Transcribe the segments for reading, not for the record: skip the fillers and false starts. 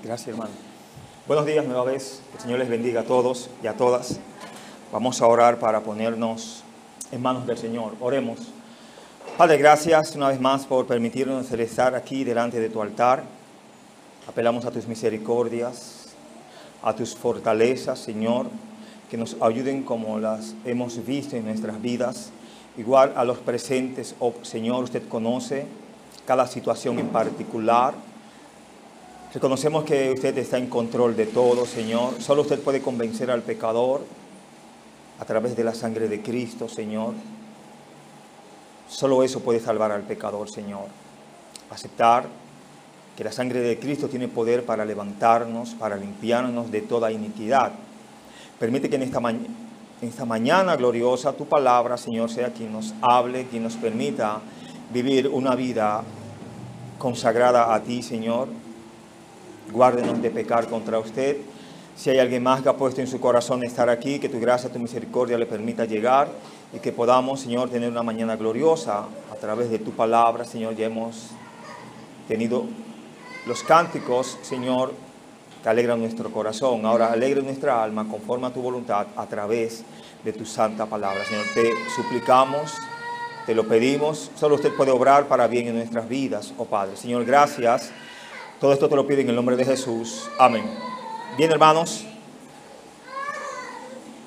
Gracias, hermano. Buenos días nueva vez. Que el Señor les bendiga a todos y a todas. Vamos a orar para ponernos en manos del Señor. Oremos. Padre, gracias una vez más por permitirnos estar aquí delante de tu altar. Apelamos a tus misericordias, a tus fortalezas, Señor, que nos ayuden como las hemos visto en nuestras vidas. Igual a los presentes, oh Señor, usted conoce cada situación en particular. Reconocemos que usted está en control de todo, Señor. Solo usted puede convencer al pecador a través de la sangre de Cristo, Señor. Solo eso puede salvar al pecador, Señor. Aceptar que la sangre de Cristo tiene poder para levantarnos, para limpiarnos de toda iniquidad. Permite que en esta mañana gloriosa tu palabra, Señor, sea quien nos hable, quien nos permita vivir una vida consagrada a ti, Señor. Guárdenos de pecar contra usted. Si hay alguien más que ha puesto en su corazón estar aquí, que tu gracia, tu misericordia le permita llegar y que podamos, Señor, tener una mañana gloriosa a través de tu palabra, Señor. Ya hemos tenido los cánticos, Señor, que alegran nuestro corazón. Ahora alegre nuestra alma conforme a tu voluntad a través de tu santa palabra. Señor, te suplicamos, te lo pedimos. Solo usted puede obrar para bien en nuestras vidas, oh Padre. Señor, gracias. Todo esto te lo pido en el nombre de Jesús. Amén. Bien, hermanos,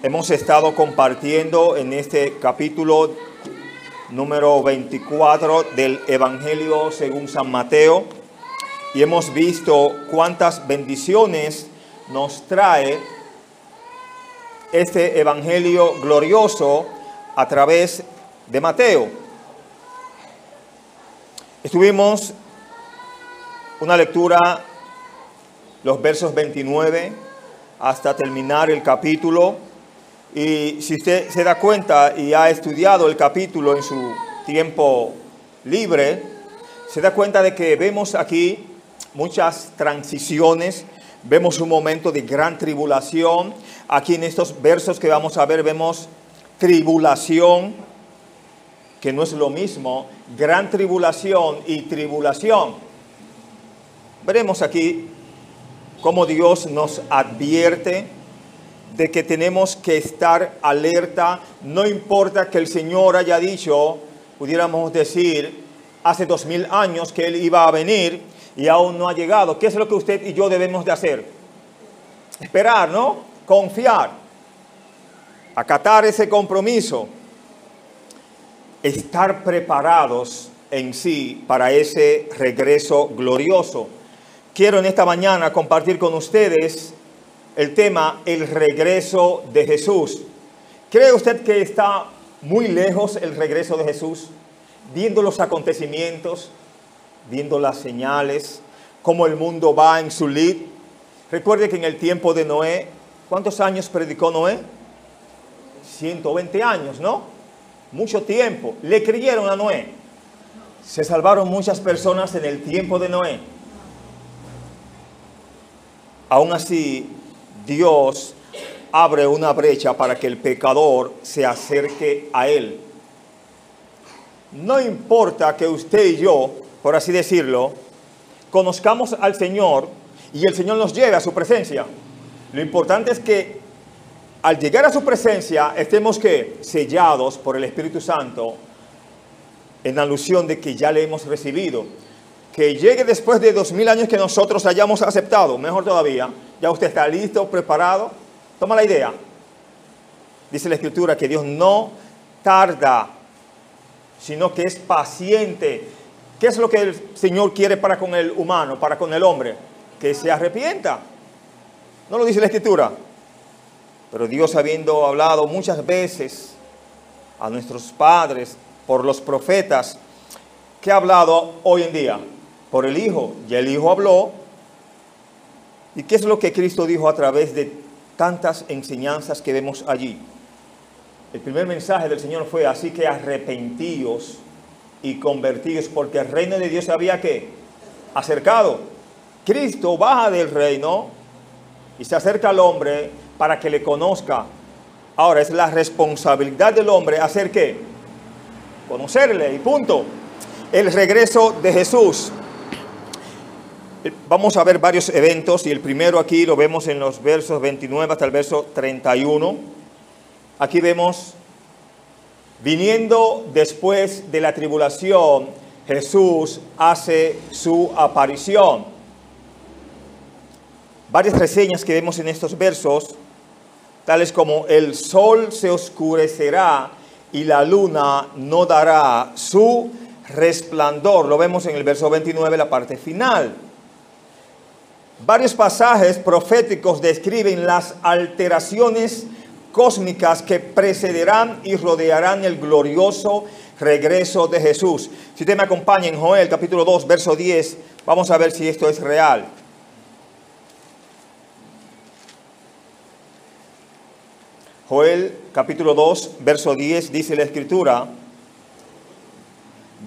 hemos estado compartiendo en este capítulo número 24 del Evangelio según San Mateo y hemos visto cuántas bendiciones nos trae este Evangelio glorioso a través de Mateo. Estuvimos una lectura, los versos 29 hasta terminar el capítulo. Y si usted se da cuenta y ha estudiado el capítulo en su tiempo libre, se da cuenta de que vemos aquí muchas transiciones. Vemos un momento de gran tribulación. Aquí en estos versos que vamos a ver vemos tribulación, que no es lo mismo, gran tribulación y tribulación. Veremos aquí cómo Dios nos advierte de que tenemos que estar alerta. No importa que el Señor haya dicho, pudiéramos decir, hace 2000 años que Él iba a venir y aún no ha llegado. ¿Qué es lo que usted y yo debemos de hacer? Esperar, ¿no? Confiar. Acatar ese compromiso. Estar preparados en sí para ese regreso glorioso. Quiero en esta mañana compartir con ustedes el tema, el regreso de Jesús. ¿Cree usted que está muy lejos el regreso de Jesús? Viendo los acontecimientos, viendo las señales, cómo el mundo va en su lid. Recuerde que en el tiempo de Noé, ¿cuántos años predicó Noé? 120 años, ¿no? Mucho tiempo. Le creyeron a Noé. Se salvaron muchas personas en el tiempo de Noé. Aún así, Dios abre una brecha para que el pecador se acerque a Él. No importa que usted y yo, por así decirlo, conozcamos al Señor y el Señor nos lleve a su presencia. Lo importante es que al llegar a su presencia estemos ¿qué? Sellados por el Espíritu Santo en alusión de que ya le hemos recibido. Que llegue después de 2000 años que nosotros hayamos aceptado, mejor todavía, ya usted está listo, preparado. Toma la idea. Dice la Escritura que Dios no tarda, sino que es paciente. ¿Qué es lo que el Señor quiere para con el humano, para con el hombre? Que se arrepienta. ¿No lo dice la Escritura? Pero Dios, habiendo hablado muchas veces a nuestros padres por los profetas, ¿qué ha hablado hoy en día? Por el Hijo. Ya el Hijo habló. ¿Y qué es lo que Cristo dijo a través de tantas enseñanzas que vemos allí? El primer mensaje del Señor fue: así que arrepentíos y convertíos, porque el reino de Dios se había ¿qué? Acercado. Cristo baja del reino y se acerca al hombre para que le conozca. Ahora es la responsabilidad del hombre hacer ¿qué? Conocerle y punto. El regreso de Jesús. Vamos a ver varios eventos y el primero aquí lo vemos en los versos 29 hasta el verso 31. Aquí vemos, viniendo después de la tribulación, Jesús hace su aparición. Varias reseñas que vemos en estos versos, tales como el sol se oscurecerá y la luna no dará su resplandor. Lo vemos en el verso 29, la parte final. Varios pasajes proféticos describen las alteraciones cósmicas que precederán y rodearán el glorioso regreso de Jesús. Si usted me acompaña en Joel capítulo 2, verso 10, vamos a ver si esto es real. Joel capítulo 2, verso 10, dice la Escritura: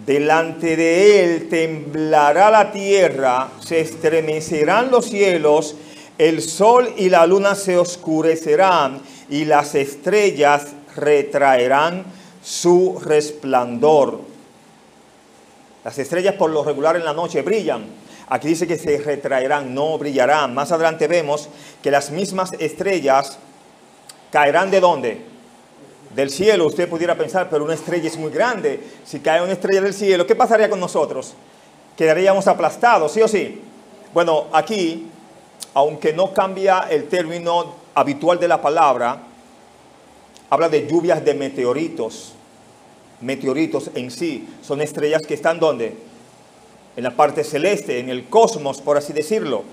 delante de él temblará la tierra, se estremecerán los cielos, el sol y la luna se oscurecerán y las estrellas retraerán su resplandor. Las estrellas por lo regular en la noche brillan. Aquí dice que se retraerán, no brillarán. Más adelante vemos que las mismas estrellas caerán ¿de dónde? Del cielo. Usted pudiera pensar, pero una estrella es muy grande. Si cae una estrella del cielo, ¿qué pasaría con nosotros? Quedaríamos aplastados, ¿sí o sí? Bueno, aquí, aunque no cambia el término habitual de la palabra, habla de lluvias de meteoritos. Meteoritos en sí son estrellas que están ¿dónde? En la parte celeste, en el cosmos, por así decirlo.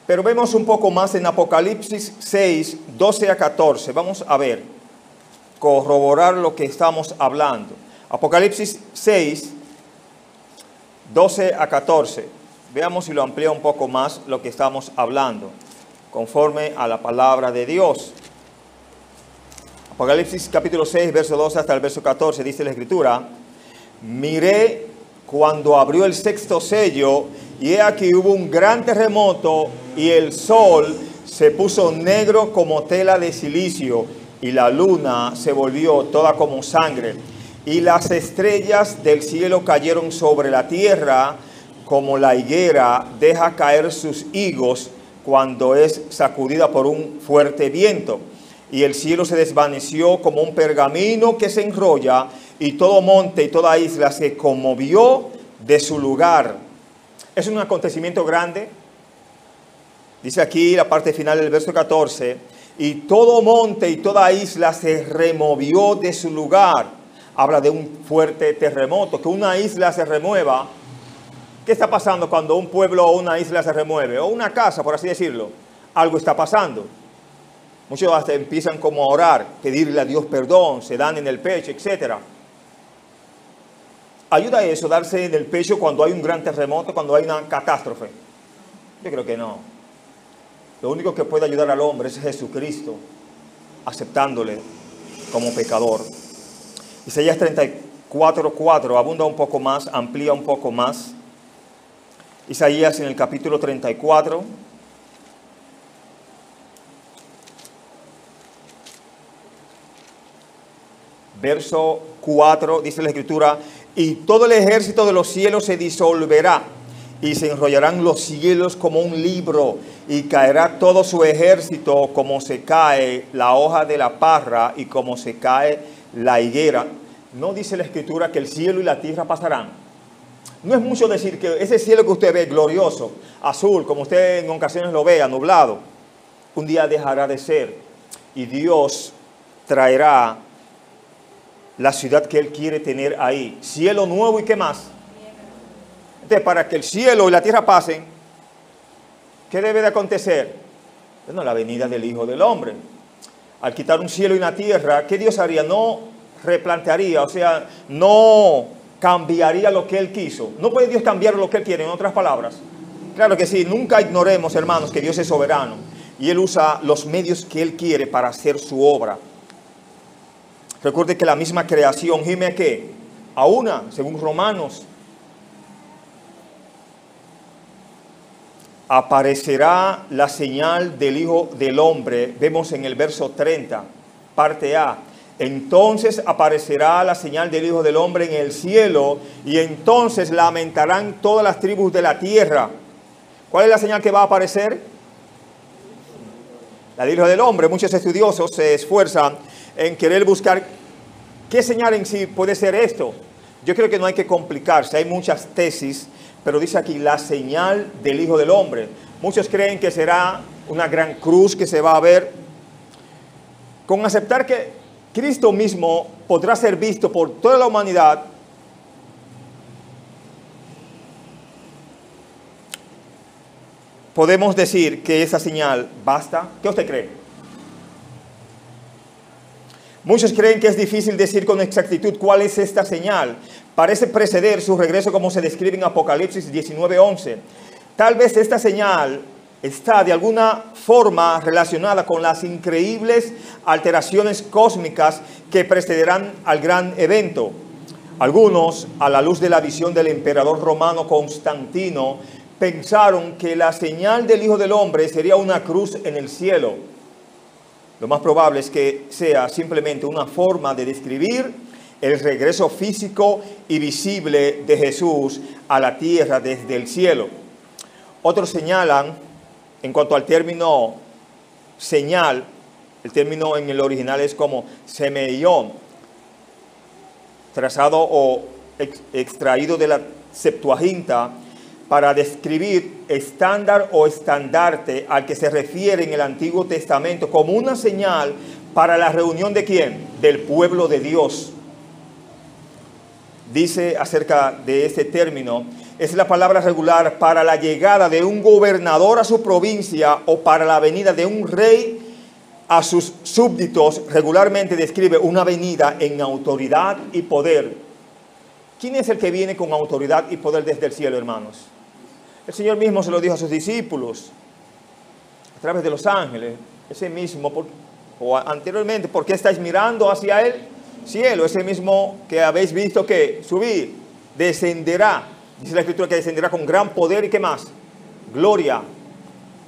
Pero vemos un poco más en Apocalipsis 6, 12 a 14. Vamos a ver, corroborar lo que estamos hablando. Apocalipsis 6, 12 a 14. Veamos si lo amplía un poco más lo que estamos hablando, conforme a la palabra de Dios. Apocalipsis capítulo 6, verso 12 hasta el verso 14, dice la Escritura: miré cuando abrió el sexto sello, y he aquí hubo un gran terremoto, y el sol se puso negro como tela de silicio, y la luna se volvió toda como sangre, y las estrellas del cielo cayeron sobre la tierra, como la higuera deja caer sus higos cuando es sacudida por un fuerte viento. Y el cielo se desvaneció como un pergamino que se enrolla, y todo monte y toda isla se conmovió de su lugar. Es un acontecimiento grande. Dice aquí la parte final del verso 14: y todo monte y toda isla se removió de su lugar. Habla de un fuerte terremoto, que una isla se remueva. ¿Qué está pasando cuando un pueblo o una isla se remueve? O una casa, por así decirlo. Algo está pasando. Muchos hasta empiezan como a orar, pedirle a Dios perdón, se dan en el pecho, etc. ¿Ayuda eso, darse en el pecho cuando hay un gran terremoto, cuando hay una catástrofe? Yo creo que no. Lo único que puede ayudar al hombre es Jesucristo, aceptándole como pecador. Isaías 34:4 abunda un poco más, amplía un poco más. Isaías en el capítulo 34. Verso 4, dice la Escritura: y todo el ejército de los cielos se disolverá, y se enrollarán los cielos como un libro, y caerá todo su ejército como se cae la hoja de la parra y como se cae la higuera. ¿No dice la Escritura que el cielo y la tierra pasarán? No es mucho decir que ese cielo que usted ve glorioso, azul, como usted en ocasiones lo vea, nublado, un día dejará de ser, y Dios traerá la ciudad que Él quiere tener ahí. Cielo nuevo y ¿qué más? Entonces, para que el cielo y la tierra pasen, ¿qué debe de acontecer? Bueno, la venida del Hijo del Hombre. Al quitar un cielo y una tierra, ¿qué Dios haría? No replantearía, o sea, no cambiaría lo que Él quiso. No puede Dios cambiar lo que Él quiere, en otras palabras. Claro que sí, nunca ignoremos, hermanos, que Dios es soberano y Él usa los medios que Él quiere para hacer su obra. Recuerde que la misma creación gime a ¿qué? A una, según Romanos. Aparecerá la señal del Hijo del Hombre. Vemos en el verso 30, parte A. Entonces aparecerá la señal del Hijo del Hombre en el cielo, y entonces lamentarán todas las tribus de la tierra. ¿Cuál es la señal que va a aparecer? La del Hijo del Hombre. Muchos estudiosos se esfuerzan en querer buscar qué señal en sí puede ser esto. Yo creo que no hay que complicarse, hay muchas tesis, pero dice aquí la señal del Hijo del Hombre. Muchos creen que será una gran cruz que se va a ver. Con aceptar que Cristo mismo podrá ser visto por toda la humanidad, podemos decir que esa señal basta. ¿Qué usted cree? Muchos creen que es difícil decir con exactitud cuál es esta señal. Parece preceder su regreso como se describe en Apocalipsis 19:11. Tal vez esta señal está de alguna forma relacionada con las increíbles alteraciones cósmicas que precederán al gran evento. Algunos, a la luz de la visión del emperador romano Constantino, pensaron que la señal del Hijo del Hombre sería una cruz en el cielo. Lo más probable es que sea simplemente una forma de describir el regreso físico y visible de Jesús a la tierra desde el cielo. Otros señalan, en cuanto al término señal, el término en el original es como semeión, trazado o extraído de la Septuaginta, para describir estándar o estandarte al que se refiere en el Antiguo Testamento como una señal para la reunión ¿de quién? Del pueblo de Dios. Dice acerca de este término, es la palabra regular para la llegada de un gobernador a su provincia o para la venida de un rey a sus súbditos. Regularmente describe una venida en autoridad y poder. ¿Quién es el que viene con autoridad y poder desde el cielo, hermanos? El Señor mismo se lo dijo a sus discípulos a través de los ángeles. Ese mismo, o anteriormente, ¿por qué estáis mirando hacia el cielo? Ese mismo que habéis visto que subir, descenderá. Dice la Escritura que descenderá con gran poder y ¿qué más? Gloria.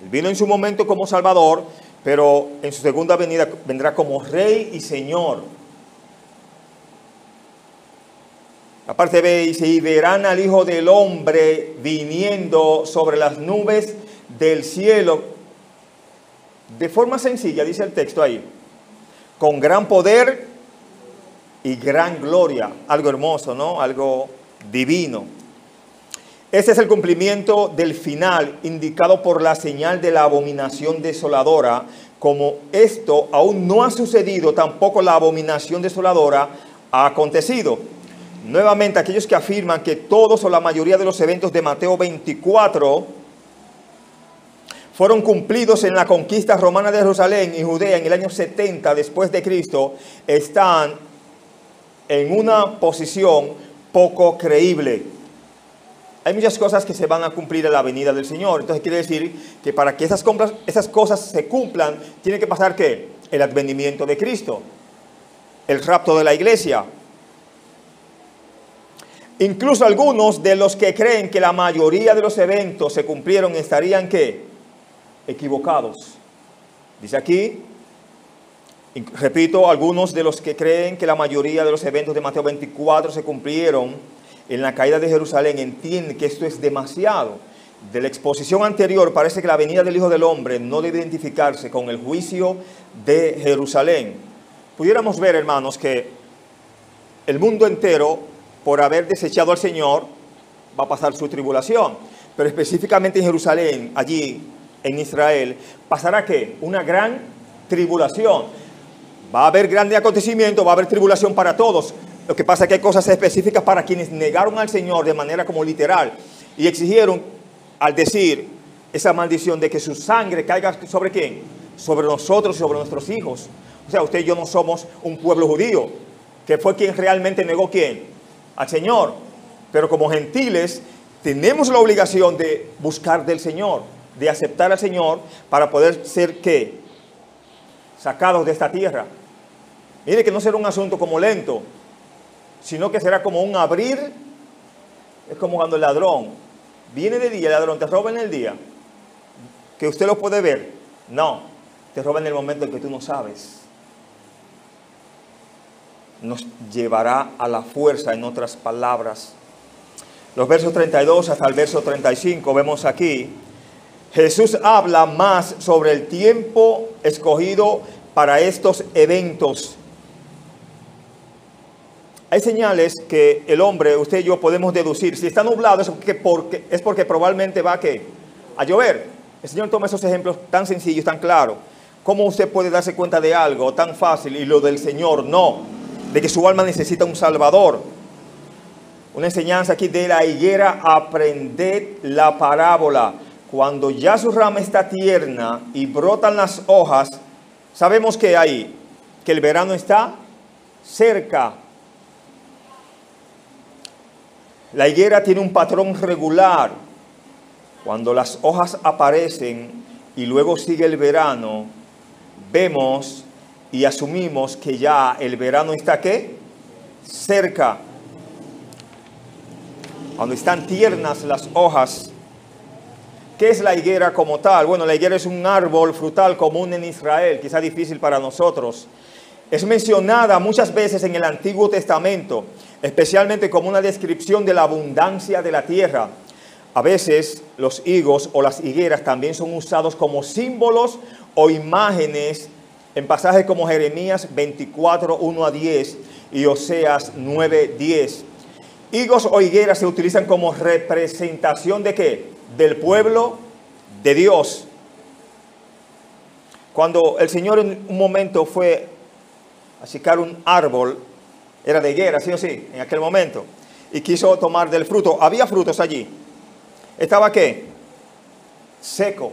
Él vino en su momento como Salvador, pero en su segunda venida vendrá como Rey y Señor. La parte B dice, y verán al Hijo del Hombre viniendo sobre las nubes del cielo. De forma sencilla, dice el texto ahí, con gran poder y gran gloria. Algo hermoso, ¿no? Algo divino. Este es el cumplimiento del final indicado por la señal de la abominación desoladora. Como esto aún no ha sucedido, tampoco la abominación desoladora ha acontecido. Nuevamente, aquellos que afirman que todos o la mayoría de los eventos de Mateo 24 fueron cumplidos en la conquista romana de Jerusalén y Judea en el año 70 después de Cristo, están en una posición poco creíble. Hay muchas cosas que se van a cumplir en la venida del Señor. Entonces quiere decir que para que esas cosas se cumplan, tiene que pasar ¿qué? El advenimiento de Cristo, el rapto de la iglesia. Incluso algunos de los que creen que la mayoría de los eventos se cumplieron estarían ¿qué? Equivocados. Dice aquí, repito, algunos de los que creen que la mayoría de los eventos de Mateo 24 se cumplieron en la caída de Jerusalén entienden que esto es demasiado. De la exposición anterior parece que la venida del Hijo del Hombre no debe identificarse con el juicio de Jerusalén. Pudiéramos ver, hermanos, que el mundo entero, por haber desechado al Señor, va a pasar su tribulación. Pero específicamente en Jerusalén, allí en Israel, pasará ¿qué? Una gran tribulación. Va a haber grande acontecimiento, va a haber tribulación para todos. Lo que pasa es que hay cosas específicas para quienes negaron al Señor de manera como literal y exigieron, al decir esa maldición de que su sangre caiga ¿sobre quién? Sobre nosotros y sobre nuestros hijos. O sea, usted y yo no somos un pueblo judío, que fue quien realmente negó ¿quién? Al Señor. Pero como gentiles tenemos la obligación de buscar del Señor, de aceptar al Señor para poder ser ¿qué? Sacados de esta tierra. Mire que no será un asunto como lento, sino que será como un abrir. Es como cuando el ladrón viene de día, el ladrón te roba en el día, que usted lo puede ver. No, te roba en el momento en que tú no sabes. Nos llevará a la fuerza, en otras palabras. Los versos 32 hasta el verso 35 vemos aquí Jesús habla más sobre el tiempo escogido para estos eventos. Hay señales que el hombre, usted y yo podemos deducir. Si está nublado es porque probablemente va a llover. El Señor toma esos ejemplos tan sencillos, tan claros. ¿Cómo usted puede darse cuenta de algo tan fácil y lo del Señor no? De que su alma necesita un Salvador. Una enseñanza aquí de la higuera: aprended la parábola. Cuando ya su rama está tierna y brotan las hojas, sabemos que el verano está cerca. La higuera tiene un patrón regular. Cuando las hojas aparecen y luego sigue el verano, vemos y asumimos que ya el verano está ¿qué? Cerca. Cuando están tiernas las hojas. ¿Qué es la higuera como tal? Bueno, la higuera es un árbol frutal común en Israel, quizá difícil para nosotros. Es mencionada muchas veces en el Antiguo Testamento, especialmente como una descripción de la abundancia de la tierra. A veces los higos o las higueras también son usados como símbolos o imágenes en pasajes como Jeremías 24, 1 a 10 y Oseas 9, 10. Higos o higueras se utilizan como representación ¿de qué? Del pueblo de Dios. Cuando el Señor en un momento fue a sacar un árbol, era de higuera, sí o sí, en aquel momento, y quiso tomar del fruto, había frutos allí. ¿Estaba qué? Seco.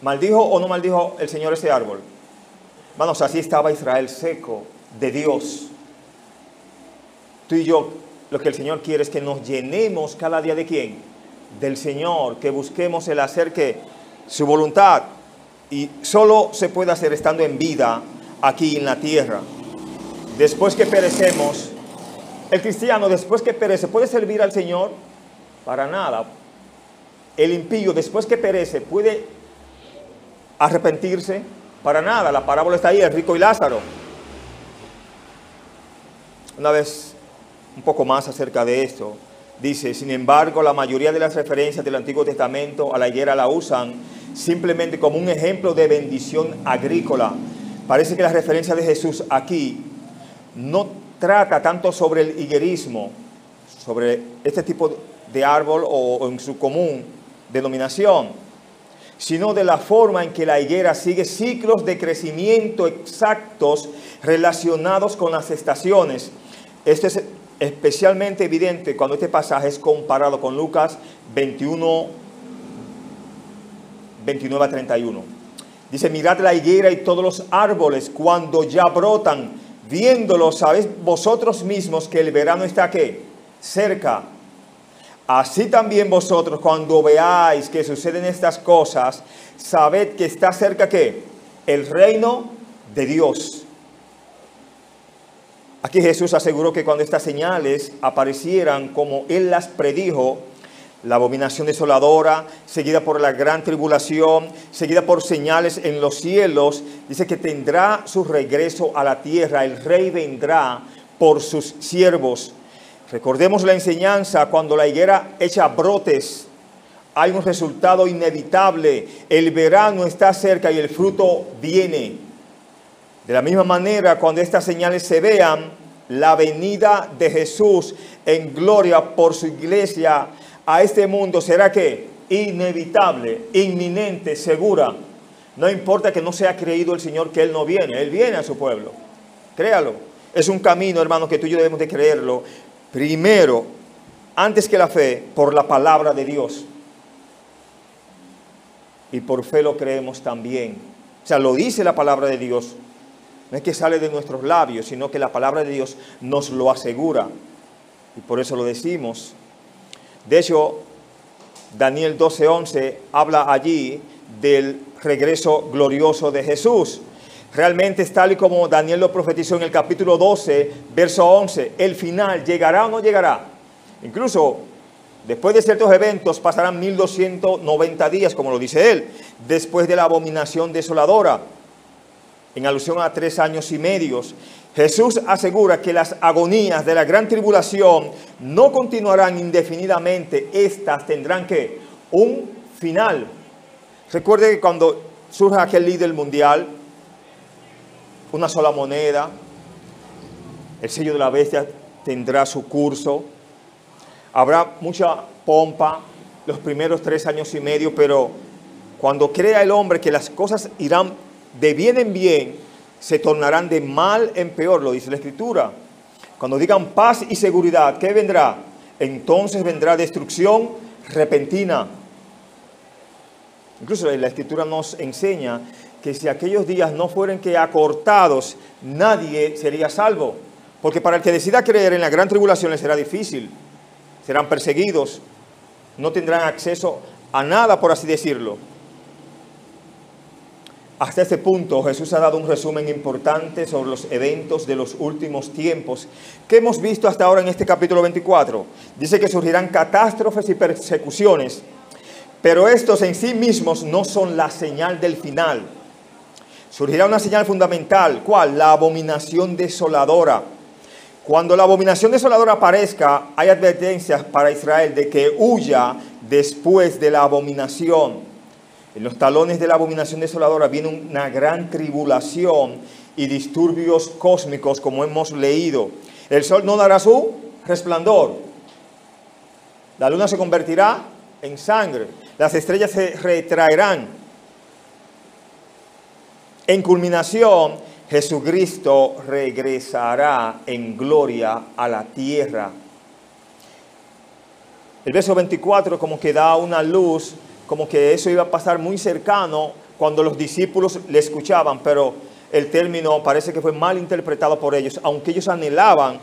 ¿Maldijo o no maldijo el Señor ese árbol? Hermanos, así estaba Israel, seco de Dios. Tú y yo, lo que el Señor quiere es que nos llenemos cada día ¿de quién? Del Señor, que busquemos el hacer que su voluntad, y solo se puede hacer estando en vida aquí en la tierra. Después que perecemos, el cristiano después que perece, ¿puede servir al Señor? Para nada. El impío después que perece, ¿puede arrepentirse? Para nada. La parábola está ahí, el rico y Lázaro. Una vez, un poco más acerca de esto, dice: sin embargo, la mayoría de las referencias del Antiguo Testamento a la higuera la usan simplemente como un ejemplo de bendición agrícola. Parece que la referencia de Jesús aquí no trata tanto sobre el higuerismo, sobre este tipo de árbol o en su común denominación, sino de la forma en que la higuera sigue ciclos de crecimiento exactos relacionados con las estaciones. Esto es especialmente evidente cuando este pasaje es comparado con Lucas 21, 29 a 31. Dice: mirad la higuera y todos los árboles cuando ya brotan, viéndolos sabéis vosotros mismos que el verano está ¿qué? Cerca. Así también vosotros, cuando veáis que suceden estas cosas, sabed que está cerca ¿qué? El reino de Dios. Aquí Jesús aseguró que cuando estas señales aparecieran como Él las predijo, la abominación desoladora, seguida por la gran tribulación, seguida por señales en los cielos, dice que tendrá su regreso a la tierra. El rey vendrá por sus siervos. Recordemos la enseñanza: cuando la higuera echa brotes, hay un resultado inevitable. El verano está cerca y el fruto viene. De la misma manera, cuando estas señales se vean, la venida de Jesús en gloria por su iglesia a este mundo será ¿qué? Inevitable, inminente, segura. No importa que no sea creído el Señor que Él no viene. Él viene a su pueblo. Créalo. Es un camino, hermano, que tú y yo debemos de creerlo. Primero, antes que la fe, por la palabra de Dios. Y por fe lo creemos también. O sea, lo dice la palabra de Dios. No es que sale de nuestros labios, sino que la palabra de Dios nos lo asegura. Y por eso lo decimos. De hecho, Daniel 12:11 habla allí del regreso glorioso de Jesús. Realmente es tal y como Daniel lo profetizó en el capítulo 12, verso 11. El final, ¿llegará o no llegará? Incluso después de ciertos eventos pasarán 1290 días, como lo dice él, después de la abominación desoladora, en alusión a 3 años y medio. Jesús asegura que las agonías de la gran tribulación no continuarán indefinidamente. Estas tendrán ¿qué? Un final. Recuerde que cuando surge aquel líder mundial, una sola moneda, el sello de la bestia tendrá su curso, habrá mucha pompa los primeros 3 años y medio, pero cuando crea el hombre que las cosas irán de bien en bien, se tornarán de mal en peor, lo dice la Escritura. Cuando digan paz y seguridad, ¿qué vendrá? Entonces vendrá destrucción repentina. Incluso la Escritura nos enseña que si aquellos días no fueran que acortados, nadie sería salvo. Porque para el que decida creer en la gran tribulación le será difícil. Serán perseguidos. No tendrán acceso a nada, por así decirlo. Hasta este punto, Jesús ha dado un resumen importante sobre los eventos de los últimos tiempos que hemos visto hasta ahora en este capítulo 24. Dice que surgirán catástrofes y persecuciones, pero estos en sí mismos no son la señal del final. Surgirá una señal fundamental. ¿Cuál? La abominación desoladora. Cuando la abominación desoladora aparezca, hay advertencias para Israel de que huya después de la abominación. En los talones de la abominación desoladora viene una gran tribulación y disturbios cósmicos, como hemos leído. El sol no dará su resplandor. La luna se convertirá en sangre. Las estrellas se retraerán. En culminación, Jesucristo regresará en gloria a la tierra. El verso 24 como que da una luz, como que eso iba a pasar muy cercano cuando los discípulos le escuchaban, pero el término parece que fue mal interpretado por ellos, aunque ellos anhelaban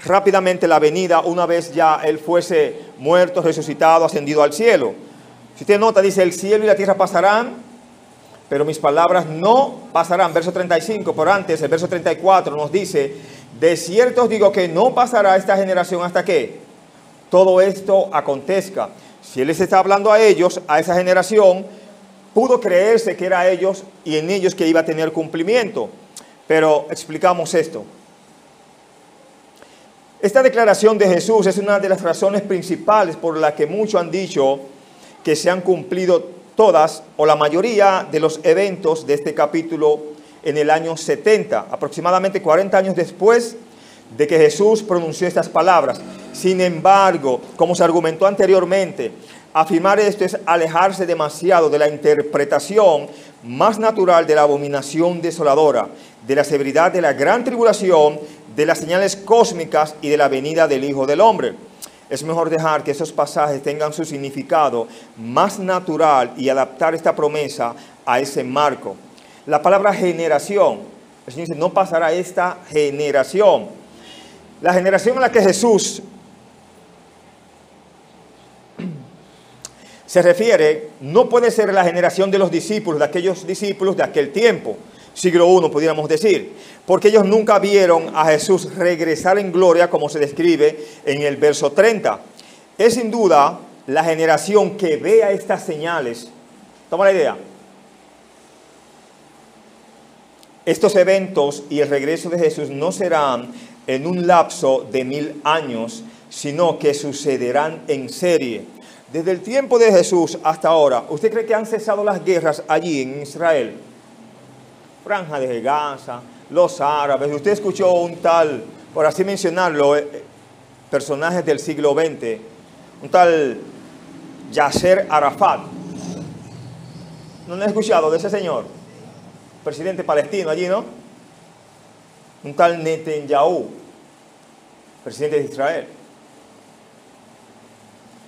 rápidamente la venida una vez ya Él fuese muerto, resucitado, ascendido al cielo. Si usted nota, dice, el cielo y la tierra pasarán, pero mis palabras no pasarán. Verso 35, por antes, el verso 34 nos dice, de cierto os digo que no pasará esta generación hasta que todo esto acontezca. Si Él les está hablando a ellos, a esa generación, pudo creerse que era a ellos y en ellos que iba a tener cumplimiento. Pero explicamos esto. Esta declaración de Jesús es una de las razones principales por la que muchos han dicho que se han cumplido todas o la mayoría de los eventos de este capítulo en el año 70, aproximadamente 40 años después de que Jesús pronunció estas palabras. Sin embargo, como se argumentó anteriormente, afirmar esto es alejarse demasiado de la interpretación más natural de la abominación desoladora, de la severidad de la gran tribulación, de las señales cósmicas y de la venida del Hijo del Hombre. Es mejor dejar que esos pasajes tengan su significado más natural y adaptar esta promesa a ese marco. La palabra generación, el Señor dice, no pasará esta generación. La generación a la que Jesús se refiere no puede ser la generación de los discípulos, de aquellos discípulos de aquel tiempo, siglo I pudiéramos decir, porque ellos nunca vieron a Jesús regresar en gloria como se describe en el verso 30. Es sin duda la generación que vea estas señales. Toma la idea. Estos eventos y el regreso de Jesús no serán en un lapso de 1000 años, sino que sucederán en serie. Desde el tiempo de Jesús hasta ahora, ¿usted cree que han cesado las guerras allí en Israel? Franja de Gaza, los árabes. Usted escuchó un tal, por así mencionarlo, personajes del siglo XX, un tal Yasser Arafat. ¿No lo han escuchado de ese señor? Presidente palestino allí, ¿no? Un tal Netanyahu, presidente de Israel.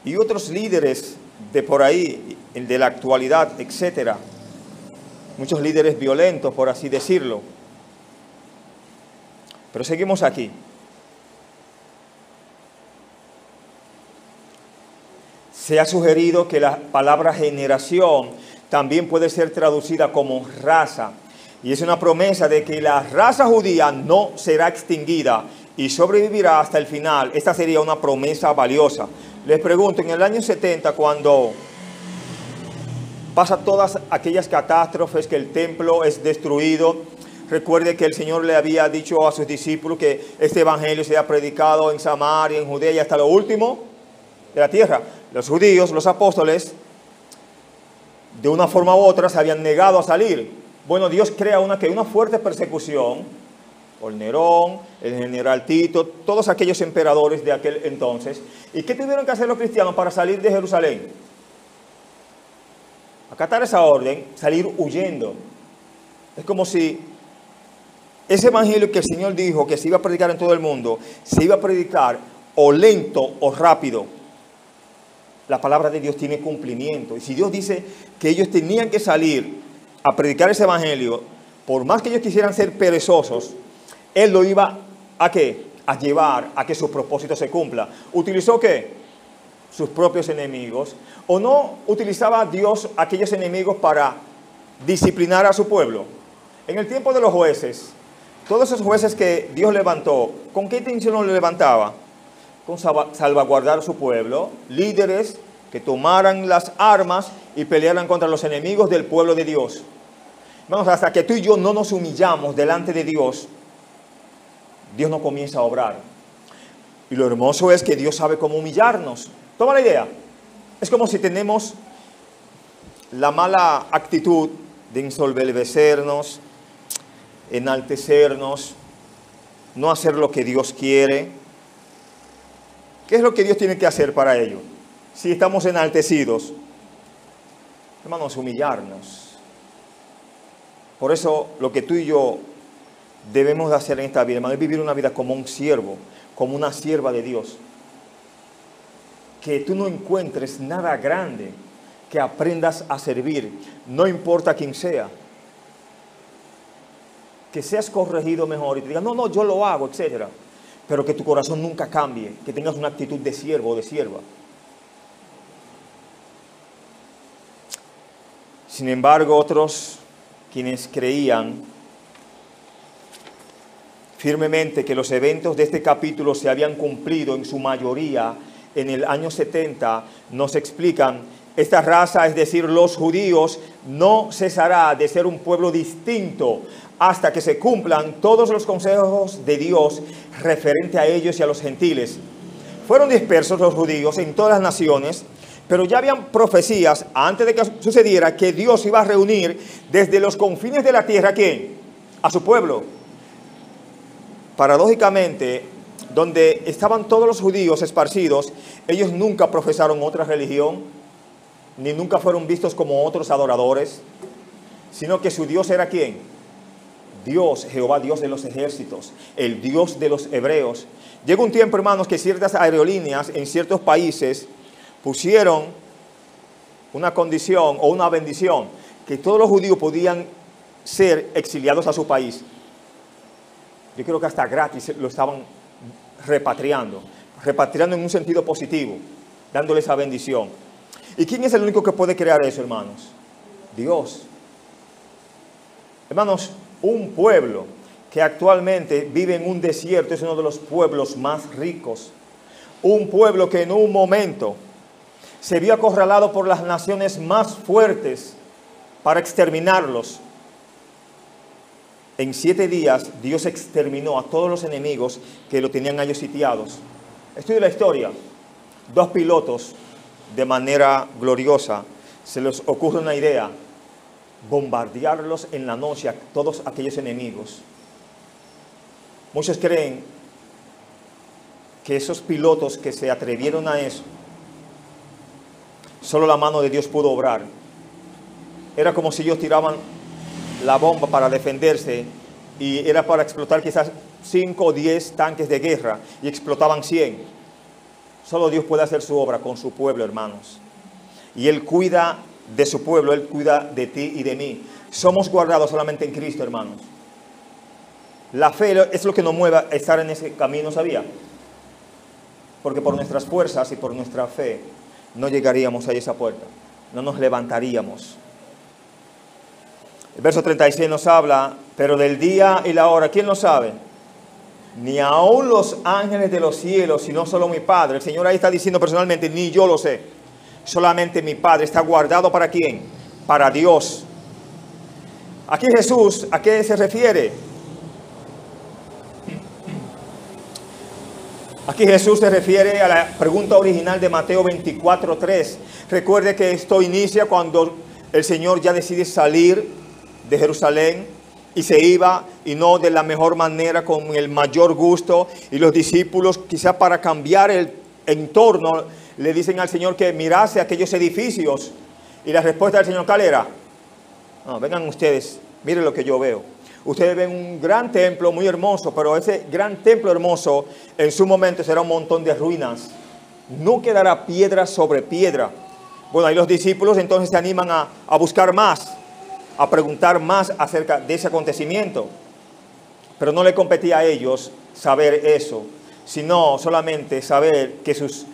Y otros líderes de por ahí, de la actualidad, etcétera. Muchos líderes violentos, por así decirlo. Pero seguimos aquí. Se ha sugerido que la palabra generación también puede ser traducida como raza. Y es una promesa de que la raza judía no será extinguida y sobrevivirá hasta el final. Esta sería una promesa valiosa. Les pregunto, en el año 70, cuando pasa todas aquellas catástrofes, que el templo es destruido, recuerde que el Señor le había dicho a sus discípulos que este evangelio sería predicado en Samaria, en Judea y hasta lo último de la tierra. Los judíos, los apóstoles, de una forma u otra se habían negado a salir. Bueno, Dios crea una fuerte persecución por Nerón, el general Tito, todos aquellos emperadores de aquel entonces. ¿Y qué tuvieron que hacer los cristianos para salir de Jerusalén? Acatar esa orden, salir huyendo. Es como si ese evangelio que el Señor dijo que se iba a predicar en todo el mundo, se iba a predicar o lento o rápido. La palabra de Dios tiene cumplimiento. Y si Dios dice que ellos tenían que salir a predicar ese evangelio, por más que ellos quisieran ser perezosos, Él lo iba a ¿qué? A llevar a que su propósito se cumpla. ¿Utilizó qué? Sus propios enemigos. ¿O no utilizaba Dios aquellos enemigos para disciplinar a su pueblo? En el tiempo de los jueces, todos esos jueces que Dios levantó, ¿con qué intención los levantaba? Con salvaguardar a su pueblo, líderes que tomaran las armas y pelearan contra los enemigos del pueblo de Dios. Vamos, hasta que tú y yo no nos humillamos delante de Dios, Dios no comienza a obrar. Y lo hermoso es que Dios sabe cómo humillarnos. Toma la idea. Es como si tenemos la mala actitud de ensoberbecernos, enaltecernos, no hacer lo que Dios quiere. ¿Qué es lo que Dios tiene que hacer para ello? Si estamos enaltecidos, hermanos, humillarnos. Por eso lo que tú y yo debemos de hacer en esta vida, hermano, es vivir una vida como un siervo, como una sierva de Dios. Que tú no encuentres nada grande, que aprendas a servir, no importa quién sea. Que seas corregido mejor y te digas, no, yo lo hago, etc. Pero que tu corazón nunca cambie, que tengas una actitud de siervo o de sierva. Sin embargo, otros, quienes creían firmemente que los eventos de este capítulo se habían cumplido en su mayoría en el año 70, nos explican, esta raza, es decir, los judíos, no cesará de ser un pueblo distinto hasta que se cumplan todos los consejos de Dios referente a ellos y a los gentiles. Fueron dispersos los judíos en todas las naciones, pero ya habían profecías antes de que sucediera que Dios iba a reunir desde los confines de la tierra, ¿a quién? A su pueblo. Paradójicamente, donde estaban todos los judíos esparcidos, ellos nunca profesaron otra religión, ni nunca fueron vistos como otros adoradores, sino que su Dios era ¿quién? Dios, Jehová, Dios de los ejércitos, el Dios de los hebreos. Llegó un tiempo, hermanos, que ciertas aerolíneas en ciertos países pusieron una condición o una bendición, que todos los judíos podían ser exiliados a su país. Yo creo que hasta gratis lo estaban repatriando en un sentido positivo, dándole esa bendición. ¿Y quién es el único que puede crear eso, hermanos? Dios. Hermanos, un pueblo que actualmente vive en un desierto es uno de los pueblos más ricos. Un pueblo que en un momento se vio acorralado por las naciones más fuertes para exterminarlos. En 7 días Dios exterminó a todos los enemigos que lo tenían a ellos sitiados. Estudia la historia. 2 pilotos, de manera gloriosa, se les ocurre una idea: bombardearlos en la noche a todos aquellos enemigos. Muchos creen que esos pilotos que se atrevieron a eso, solo la mano de Dios pudo obrar. Era como si ellos tiraban la bomba para defenderse y era para explotar quizás 5 o 10 tanques de guerra y explotaban 100. Solo Dios puede hacer su obra con su pueblo, hermanos. Y Él cuida de su pueblo, Él cuida de ti y de mí. Somos guardados solamente en Cristo, hermanos. La fe es lo que nos mueve a estar en ese camino, ¿sabía? Porque por nuestras fuerzas y por nuestra fe no llegaríamos a esa puerta, no nos levantaríamos. El verso 36 nos habla, pero del día y la hora, ¿quién lo sabe? Ni aun los ángeles de los cielos, sino solo mi Padre. El Señor ahí está diciendo personalmente, ni yo lo sé. Solamente mi Padre. Está guardado ¿para quién? Para Dios. Aquí Jesús, ¿a qué se refiere? Aquí Jesús se refiere a la pregunta original de Mateo 24:3. Recuerde que esto inicia cuando el Señor ya decide salir de Jerusalén y se iba, y no de la mejor manera, con el mayor gusto. Y los discípulos, quizás para cambiar el entorno, le dicen al Señor que mirase aquellos edificios. Y la respuesta del Señor, ¿cuál era? No, vengan ustedes, miren lo que yo veo. Ustedes ven un gran templo muy hermoso, pero ese gran templo hermoso en su momento será un montón de ruinas. No quedará piedra sobre piedra. Bueno, ahí los discípulos entonces se animan a buscar más, a preguntar más acerca de ese acontecimiento. Pero no le competía a ellos saber eso, sino solamente saber que sus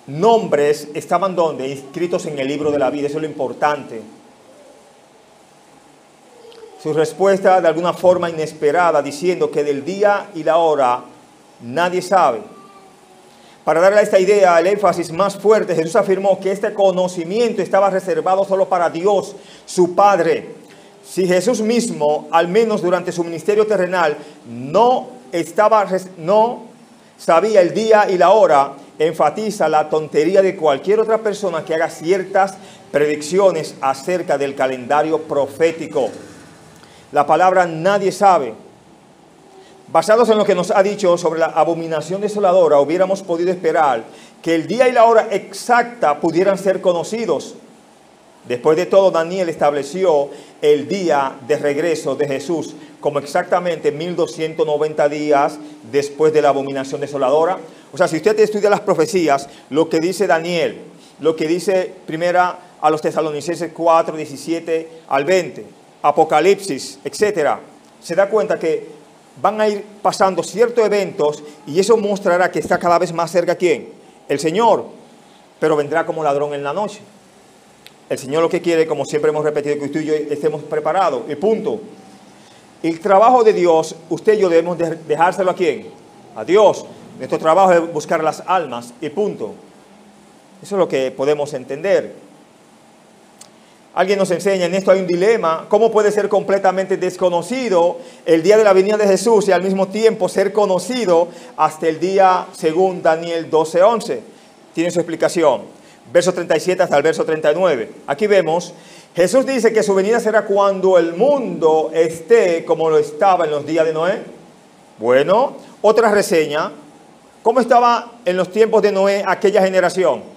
nombres estaban ¿dónde? Inscritos en el libro de la vida. Eso es lo importante. Su respuesta de alguna forma inesperada, diciendo que del día y la hora nadie sabe. Para darle a esta idea el énfasis más fuerte, Jesús afirmó que este conocimiento estaba reservado solo para Dios, su Padre. Si Jesús mismo, al menos durante su ministerio terrenal, no sabía el día y la hora, enfatiza la tontería de cualquier otra persona que haga ciertas predicciones acerca del calendario profético. La palabra nadie sabe. Basados en lo que nos ha dicho sobre la abominación desoladora, hubiéramos podido esperar que el día y la hora exacta pudieran ser conocidos. Después de todo, Daniel estableció el día de regreso de Jesús como exactamente 1290 días después de la abominación desoladora. O sea, si usted estudia las profecías, lo que dice Daniel, lo que dice primera a los Tesalonicenses 4, 17 al 20, Apocalipsis, etcétera, se da cuenta que van a ir pasando ciertos eventos y eso mostrará que está cada vez más cerca ¿quién? El Señor, pero vendrá como ladrón en la noche. El Señor lo que quiere, como siempre hemos repetido, que usted y yo estemos preparados, y punto. El trabajo de Dios, usted y yo debemos dejárselo ¿a quién? A Dios. Nuestro trabajo es buscar las almas, y punto. Eso es lo que podemos entender. Alguien nos enseña, en esto hay un dilema, ¿cómo puede ser completamente desconocido el día de la venida de Jesús y al mismo tiempo ser conocido hasta el día según Daniel 12:11? Tiene su explicación. Verso 37 hasta el verso 39. Aquí vemos, Jesús dice que su venida será cuando el mundo esté como lo estaba en los días de Noé. Bueno, otra reseña, ¿cómo estaba en los tiempos de Noé aquella generación?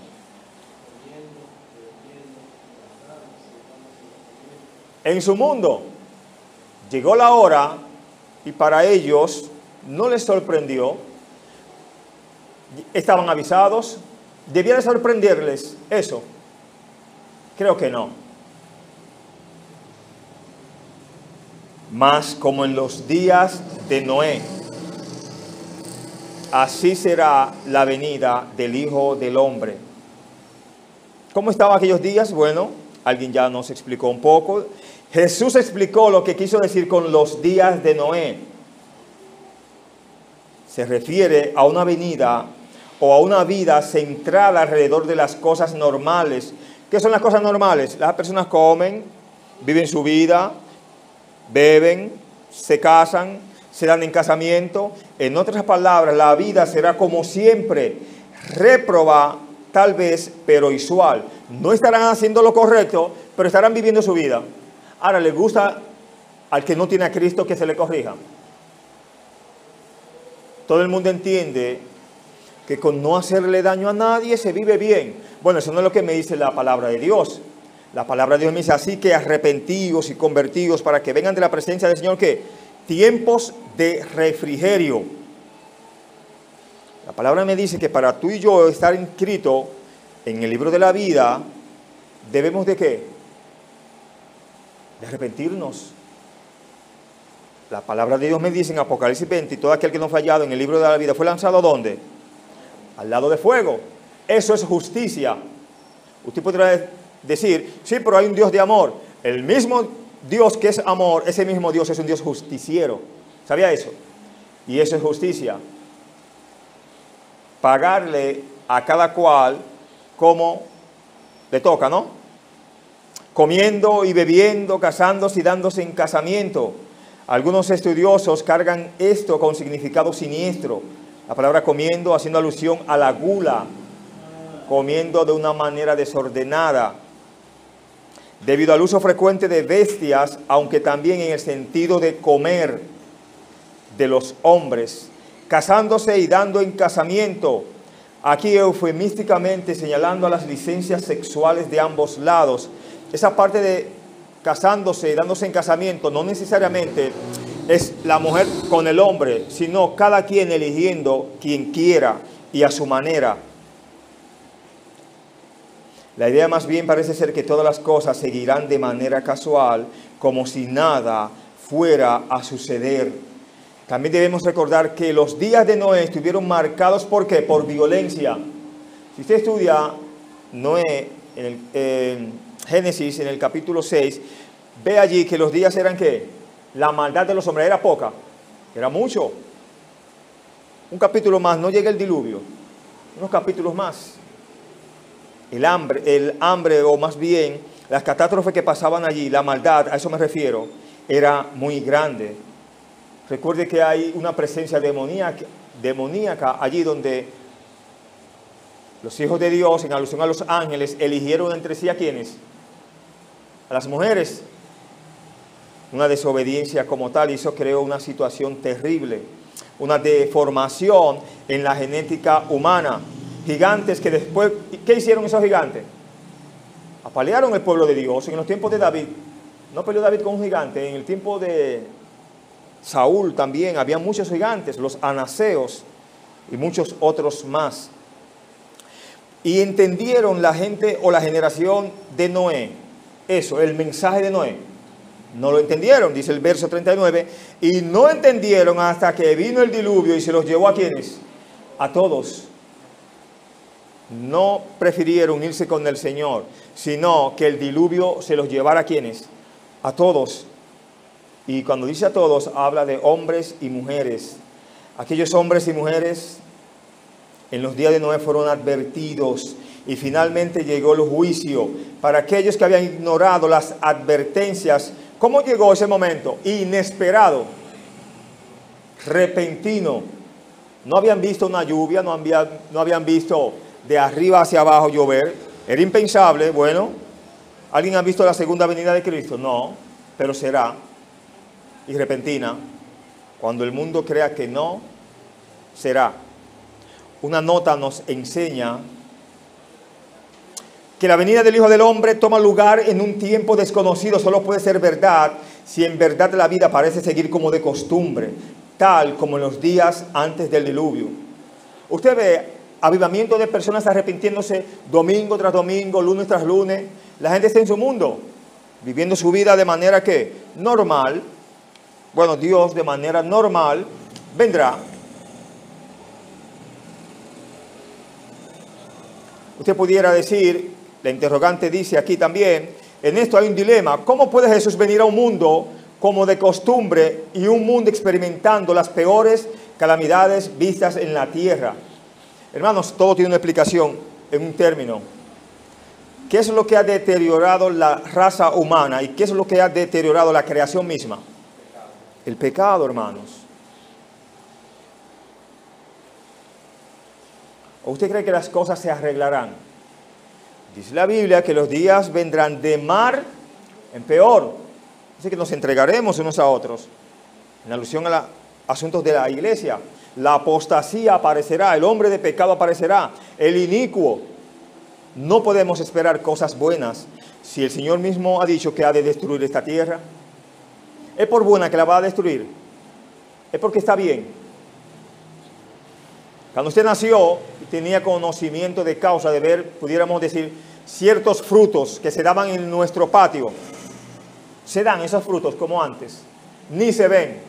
En su mundo. Llegó la hora y para ellos no les sorprendió. Estaban avisados. ¿Debía de sorprenderles eso? Creo que no. Mas como en los días de Noé, así será la venida del Hijo del Hombre. ¿Cómo estaban aquellos días? Bueno, alguien ya nos explicó un poco. Jesús explicó lo que quiso decir con los días de Noé. Se refiere a una venida o a una vida centrada alrededor de las cosas normales. ¿Qué son las cosas normales? Las personas comen, viven su vida, beben, se casan, se dan en casamiento. En otras palabras, la vida será como siempre, réproba tal vez, pero usual. No estarán haciendo lo correcto, pero estarán viviendo su vida. Ahora, ¿le gusta al que no tiene a Cristo que se le corrija? Todo el mundo entiende que con no hacerle daño a nadie se vive bien. Bueno, eso no es lo que me dice la palabra de Dios. La palabra de Dios me dice, así que arrepentidos y convertidos para que vengan de la presencia del Señor, ¿qué? Tiempos de refrigerio. La palabra me dice que para tú y yo estar inscrito en el libro de la vida, debemos ¿de qué? De arrepentirnos. La palabra de Dios me dice en Apocalipsis 20, y todo aquel que no ha fallado en el libro de la vida fue lanzado ¿dónde? Al lado de fuego. Eso es justicia. Usted podrá decir, sí, pero hay un Dios de amor. El mismo Dios que es amor, ese mismo Dios es un Dios justiciero. ¿Sabía eso? Y eso es justicia. Pagarle a cada cual como le toca, ¿no? Comiendo y bebiendo, casándose y dándose en casamiento. Algunos estudiosos cargan esto con significado siniestro. La palabra comiendo haciendo alusión a la gula, comiendo de una manera desordenada. debido al uso frecuente de bestias, aunque también en el sentido de comer de los hombres, casándose y dando en casamiento, aquí eufemísticamente señalando a las licencias sexuales de ambos lados. Esa parte de casándose y dándose en casamiento no necesariamente es la mujer con el hombre, sino cada quien eligiendo quien quiera y a su manera. La idea más bien parece ser que todas las cosas seguirán de manera casual, como si nada fuera a suceder. También debemos recordar que los días de Noé estuvieron marcados ¿por qué? Por violencia. Si usted estudia Noé en Génesis, en el capítulo 6, ve allí que los días eran ¿qué? La maldad de los hombres era poca, era mucho. Un capítulo más, no llega el diluvio, unos capítulos más. El hambre, o más bien, las catástrofes que pasaban allí, la maldad, a eso me refiero, era muy grande. Recuerde que hay una presencia demoníaca allí donde los hijos de Dios, en alusión a los ángeles, eligieron entre sí ¿a quiénes? A las mujeres. Una desobediencia como tal, y eso creó una situación terrible, una deformación en la genética humana. Gigantes que después, ¿qué hicieron esos gigantes? Apalearon el pueblo de Dios. En los tiempos de David, no peleó David con un gigante, en el tiempo de Saúl también había muchos gigantes, los anaseos y muchos otros más. Y entendieron la gente o la generación de Noé, eso, el mensaje de Noé. No lo entendieron, dice el verso 39, y no entendieron hasta que vino el diluvio y se los llevó ¿a quiénes? A todos. No prefirieron irse con el Señor, sino que el diluvio se los llevara ¿a quiénes? A todos. Y cuando dice a todos, habla de hombres y mujeres. Aquellos hombres y mujeres en los días de Noé fueron advertidos y finalmente llegó el juicio para aquellos que habían ignorado las advertencias. ¿Cómo llegó ese momento? Inesperado, repentino. No habían visto una lluvia, no habían visto de arriba hacia abajo llover. Era impensable. Bueno, ¿alguien ha visto la segunda venida de Cristo? No, pero será. Y repentina, cuando el mundo crea que no, será. Una nota nos enseña que la venida del Hijo del Hombre toma lugar en un tiempo desconocido. Solo puede ser verdad si en verdad la vida parece seguir como de costumbre, tal como en los días antes del diluvio. Usted ve avivamiento de personas arrepintiéndose domingo tras domingo, lunes tras lunes. La gente está en su mundo, viviendo su vida de manera que normal. Bueno, Dios de manera normal vendrá. Usted pudiera decir, la interrogante dice aquí también, en esto hay un dilema. ¿Cómo puede Jesús venir a un mundo como de costumbre y un mundo experimentando las peores calamidades vistas en la tierra? Hermanos, todo tiene una explicación en un término. ¿Qué es lo que ha deteriorado la raza humana y qué es lo que ha deteriorado la creación misma? El pecado, hermanos. ¿O usted cree que las cosas se arreglarán? Dice la Biblia que los días vendrán de mal en peor. Así que nos entregaremos unos a otros. En alusión a los asuntos de la iglesia. La apostasía aparecerá, el hombre de pecado aparecerá, el inicuo. No podemos esperar cosas buenas si el Señor mismo ha dicho que ha de destruir esta tierra. ¿Es por buena que la va a destruir? ¿Es porque está bien? Cuando usted nació y tenía conocimiento de causa de ver, pudiéramos decir, ciertos frutos que se daban en nuestro patio, se dan esos frutos como antes, ni se ven.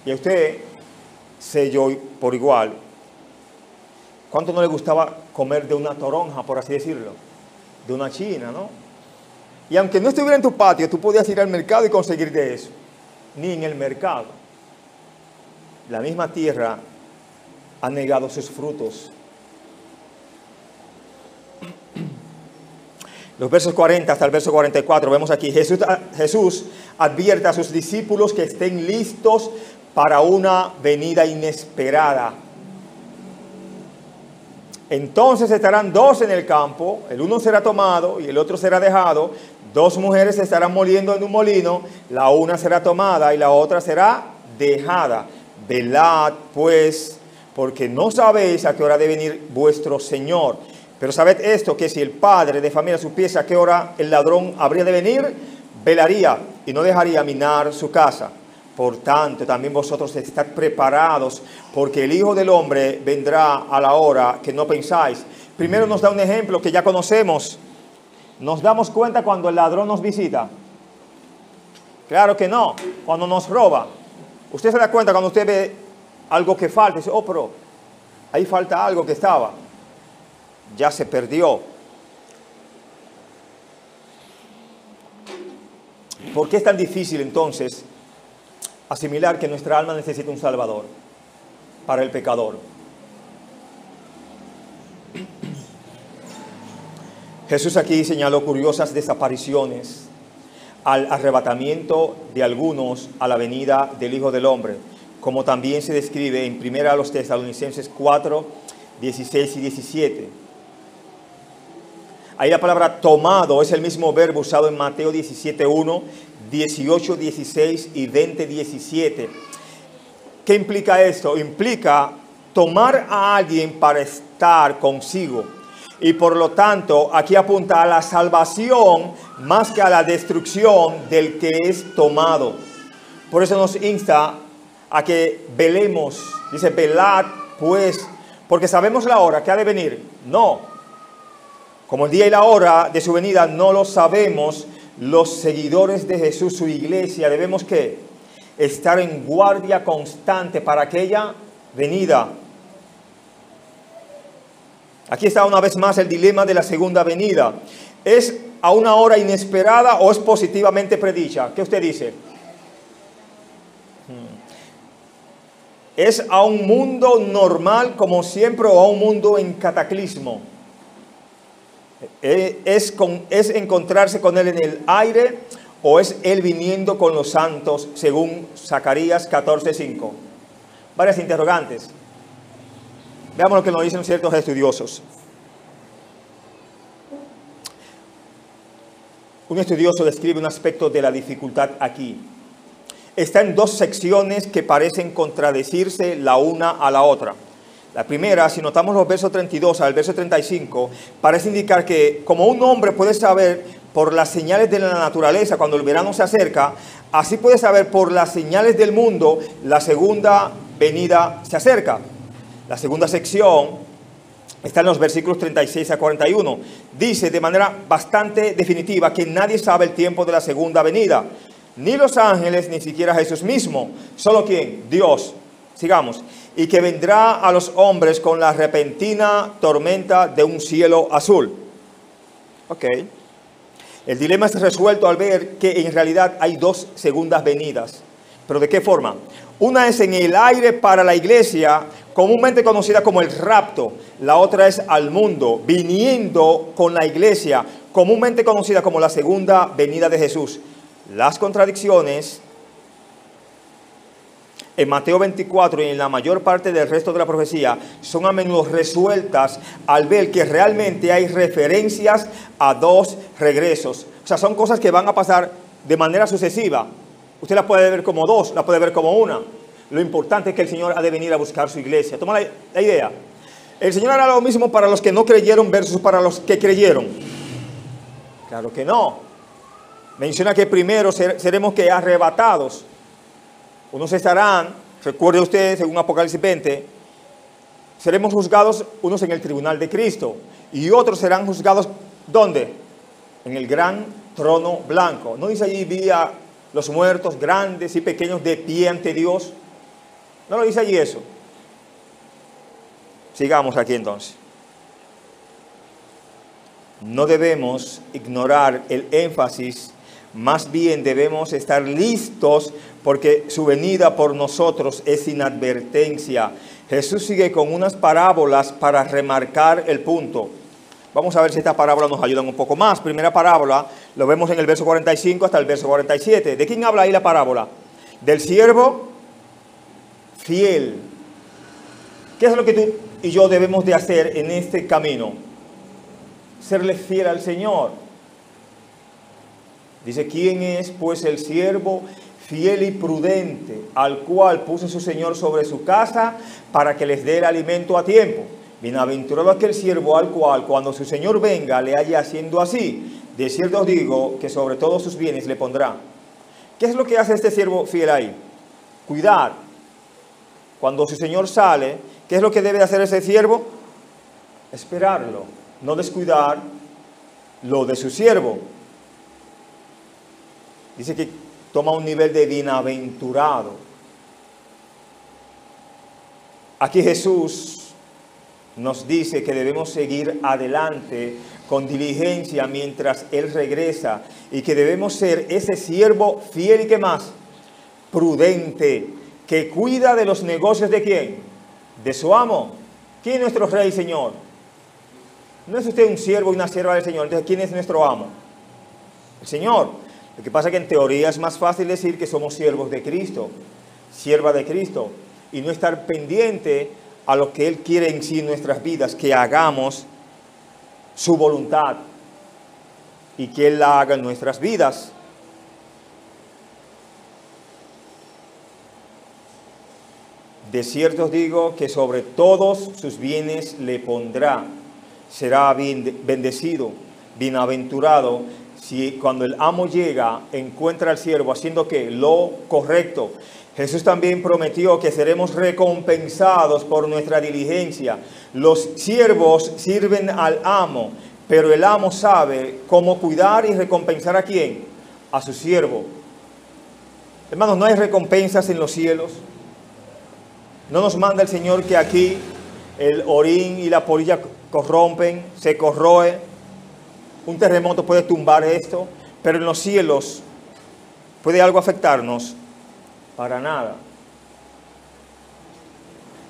Y a usted selló por igual. ¿Cuánto no le gustaba comer de una toronja, por así decirlo? De una china, ¿no? Y aunque no estuviera en tu patio, tú podías ir al mercado y conseguir de eso. Ni en el mercado. La misma tierra ha negado sus frutos. Los versos 40 hasta el verso 44, vemos aquí, Jesús advierte a sus discípulos que estén listos para una venida inesperada. Entonces estarán dos en el campo, el uno será tomado y el otro será dejado. Dos mujeres se estarán moliendo en un molino, la una será tomada y la otra será dejada. Velad pues, porque no sabéis a qué hora debe venir vuestro Señor. Pero sabed esto, que si el padre de familia supiese a qué hora el ladrón habría de venir, velaría y no dejaría minar su casa. Por tanto, también vosotros estad preparados, porque el Hijo del Hombre vendrá a la hora que no pensáis. Primero nos da un ejemplo que ya conocemos. ¿Nos damos cuenta cuando el ladrón nos visita? Claro que no, cuando nos roba. Usted se da cuenta cuando usted ve algo que falta, dice, oh, pero ahí falta algo que estaba. Ya se perdió. ¿Por qué es tan difícil entonces asimilar que nuestra alma necesita un Salvador para el pecador? Jesús aquí señaló curiosas desapariciones al arrebatamiento de algunos a la venida del Hijo del Hombre, como también se describe en 1 Tesalonicenses 4, 16 y 17. Ahí la palabra tomado es el mismo verbo usado en Mateo 17, 1, 18, 16 y 20, 17. ¿Qué implica esto? Implica tomar a alguien para estar consigo. Y por lo tanto, aquí apunta a la salvación más que a la destrucción del que es tomado. Por eso nos insta a que velemos. Dice, velad pues, porque sabemos la hora que ha de venir. No. Como el día y la hora de su venida no lo sabemos, los seguidores de Jesús, su iglesia, debemos ¿qué? Estar en guardia constante para aquella venida. Aquí está una vez más el dilema de la segunda venida. ¿Es a una hora inesperada o es positivamente predicha? ¿Qué usted dice? ¿Es a un mundo normal como siempre o a un mundo en cataclismo? ¿Es encontrarse con Él en el aire o es Él viniendo con los santos según Zacarías 14:5? Varias interrogantes. Veamos lo que nos dicen ciertos estudiosos. Un estudioso describe un aspecto de la dificultad aquí. Está en dos secciones que parecen contradecirse la una a la otra. La primera, si notamos los versos 32 al verso 35, parece indicar que como un hombre puede saber por las señales de la naturaleza cuando el verano se acerca, así puede saber por las señales del mundo la segunda venida se acerca. La segunda sección está en los versículos 36 a 41. Dice de manera bastante definitiva que nadie sabe el tiempo de la segunda venida. Ni los ángeles, ni siquiera Jesús mismo. ¿Solo quién? Dios. Sigamos. Y que vendrá a los hombres con la repentina tormenta de un cielo azul. Ok. El dilema es resuelto al ver que en realidad hay dos segundas venidas. ¿Pero de qué forma? Una es en el aire para la iglesia, comúnmente conocida como el rapto. La otra es al mundo, viniendo con la iglesia, comúnmente conocida como la segunda venida de Jesús. Las contradicciones en Mateo 24 y en la mayor parte del resto de la profecía son a menudo resueltas al ver que realmente hay referencias a dos regresos. O sea, son cosas que van a pasar de manera sucesiva. Usted la puede ver como dos, la puede ver como una. Lo importante es que el Señor ha de venir a buscar su iglesia. Toma la idea. El Señor hará lo mismo para los que no creyeron versus para los que creyeron. Claro que no. Menciona que primero seremos que arrebatados. Unos estarán, recuerde usted, según Apocalipsis 20, seremos juzgados unos en el tribunal de Cristo y otros serán juzgados, ¿dónde? En el gran trono blanco. ¿No dice allí vi a los muertos grandes y pequeños de pie ante Dios? ¿No lo dice allí eso? Sigamos aquí entonces. No debemos ignorar el énfasis, más bien debemos estar listos porque su venida por nosotros es sin advertencia. Jesús sigue con unas parábolas para remarcar el punto. Vamos a ver si estas parábolas nos ayudan un poco más. Primera parábola, lo vemos en el verso 45 hasta el verso 47. ¿De quién habla ahí la parábola? Del siervo fiel. ¿Qué es lo que tú y yo debemos de hacer en este camino? Serle fiel al Señor. Dice, ¿quién es pues el siervo fiel y prudente, al cual puso su Señor sobre su casa para que les dé el alimento a tiempo? Bienaventurado aquel siervo al cual, cuando su Señor venga, le haya haciendo así. De cierto os digo que sobre todos sus bienes le pondrá. ¿Qué es lo que hace este siervo fiel ahí? Cuidar. Cuando su Señor sale, ¿qué es lo que debe hacer ese siervo? Esperarlo, no descuidar lo de su siervo. Dice que toma un nivel de bienaventurado. Aquí Jesús nos dice que debemos seguir adelante con diligencia mientras Él regresa y que debemos ser ese siervo fiel y ¿qué más? Prudente, que cuida de los negocios ¿de quién? De su amo. ¿Quién es nuestro Rey y Señor? ¿No es usted un siervo y una sierva del Señor? Entonces, ¿quién es nuestro amo? El Señor. Lo que pasa es que en teoría es más fácil decir que somos siervos de Cristo, sierva de Cristo, y no estar pendiente a lo que Él quiere en sí en nuestras vidas, que hagamos su voluntad y que Él la haga en nuestras vidas. De cierto os digo que sobre todos sus bienes le pondrá. Será bendecido, bienaventurado, si cuando el amo llega, encuentra al siervo haciendo ¿qué? Lo correcto. Jesús también prometió que seremos recompensados por nuestra diligencia. Los siervos sirven al amo, pero el amo sabe cómo cuidar y recompensar ¿a quién? A su siervo. Hermanos, no hay recompensas en los cielos. No nos manda el Señor que aquí el orín y la polilla corrompen, se corroe. Un terremoto puede tumbar esto, pero en los cielos ¿puede algo afectarnos? Para nada.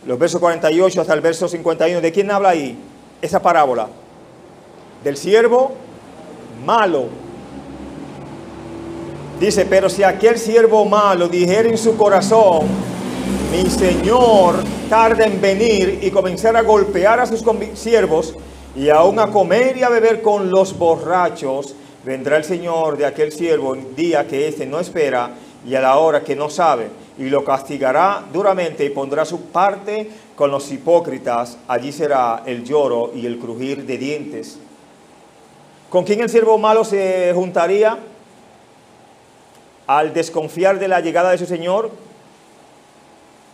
Los versos 48 hasta el verso 51, ¿de quién habla ahí? Esa parábola. Del siervo malo. Dice, pero si aquel siervo malo dijera en su corazón, mi Señor tarda en venir, y comenzar a golpear a sus siervos, y aún a comer y a beber con los borrachos, vendrá el Señor de aquel siervo el día que éste no espera y a la hora que no sabe, y lo castigará duramente y pondrá su parte con los hipócritas. Allí será el lloro y el crujir de dientes. ¿Con quién el siervo malo se juntaría al desconfiar de la llegada de su Señor?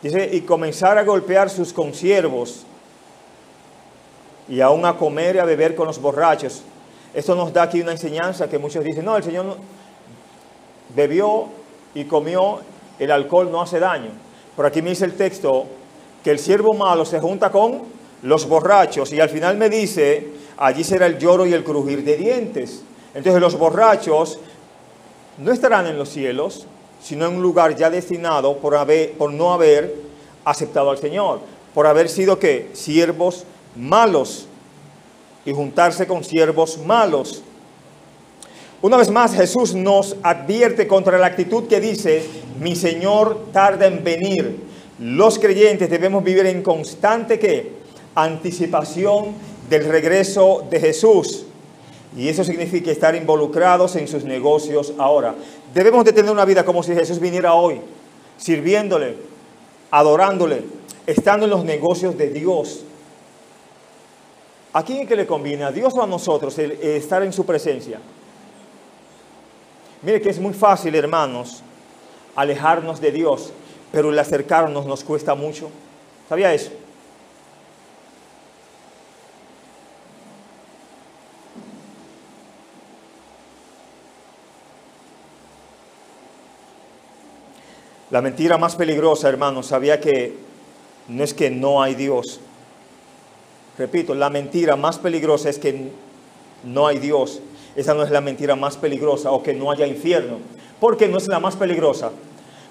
Dice, y comenzar a golpear sus consiervos, y aún a comer y a beber con los borrachos. Esto nos da aquí una enseñanza que muchos dicen, no, el Señor bebió y comió, el alcohol no hace daño. Por aquí me dice el texto que el siervo malo se junta con los borrachos, y al final me dice, allí será el lloro y el crujir de dientes. Entonces los borrachos no estarán en los cielos, sino en un lugar ya destinado por no haber aceptado al Señor, por haber sido ¿qué? Siervos malos, y juntarse con siervos malos. Una vez más Jesús nos advierte contra la actitud que dice, mi Señor tarda en venir. Los creyentes debemos vivir en constante ¿qué? Anticipación del regreso de Jesús, y eso significa estar involucrados en sus negocios ahora. Debemos de tener una vida como si Jesús viniera hoy, sirviéndole, adorándole, estando en los negocios de Dios. ¿A quién es que le conviene? ¿A Dios o a nosotros el estar en su presencia? Mire que es muy fácil, hermanos, alejarnos de Dios, pero el acercarnos nos cuesta mucho. ¿Sabía eso? La mentira más peligrosa, hermanos, sabía que no es que no hay Dios. Repito, la mentira más peligrosa es que no hay Dios. Esa no es la mentira más peligrosa, o que no haya infierno. ¿Por qué no es la más peligrosa?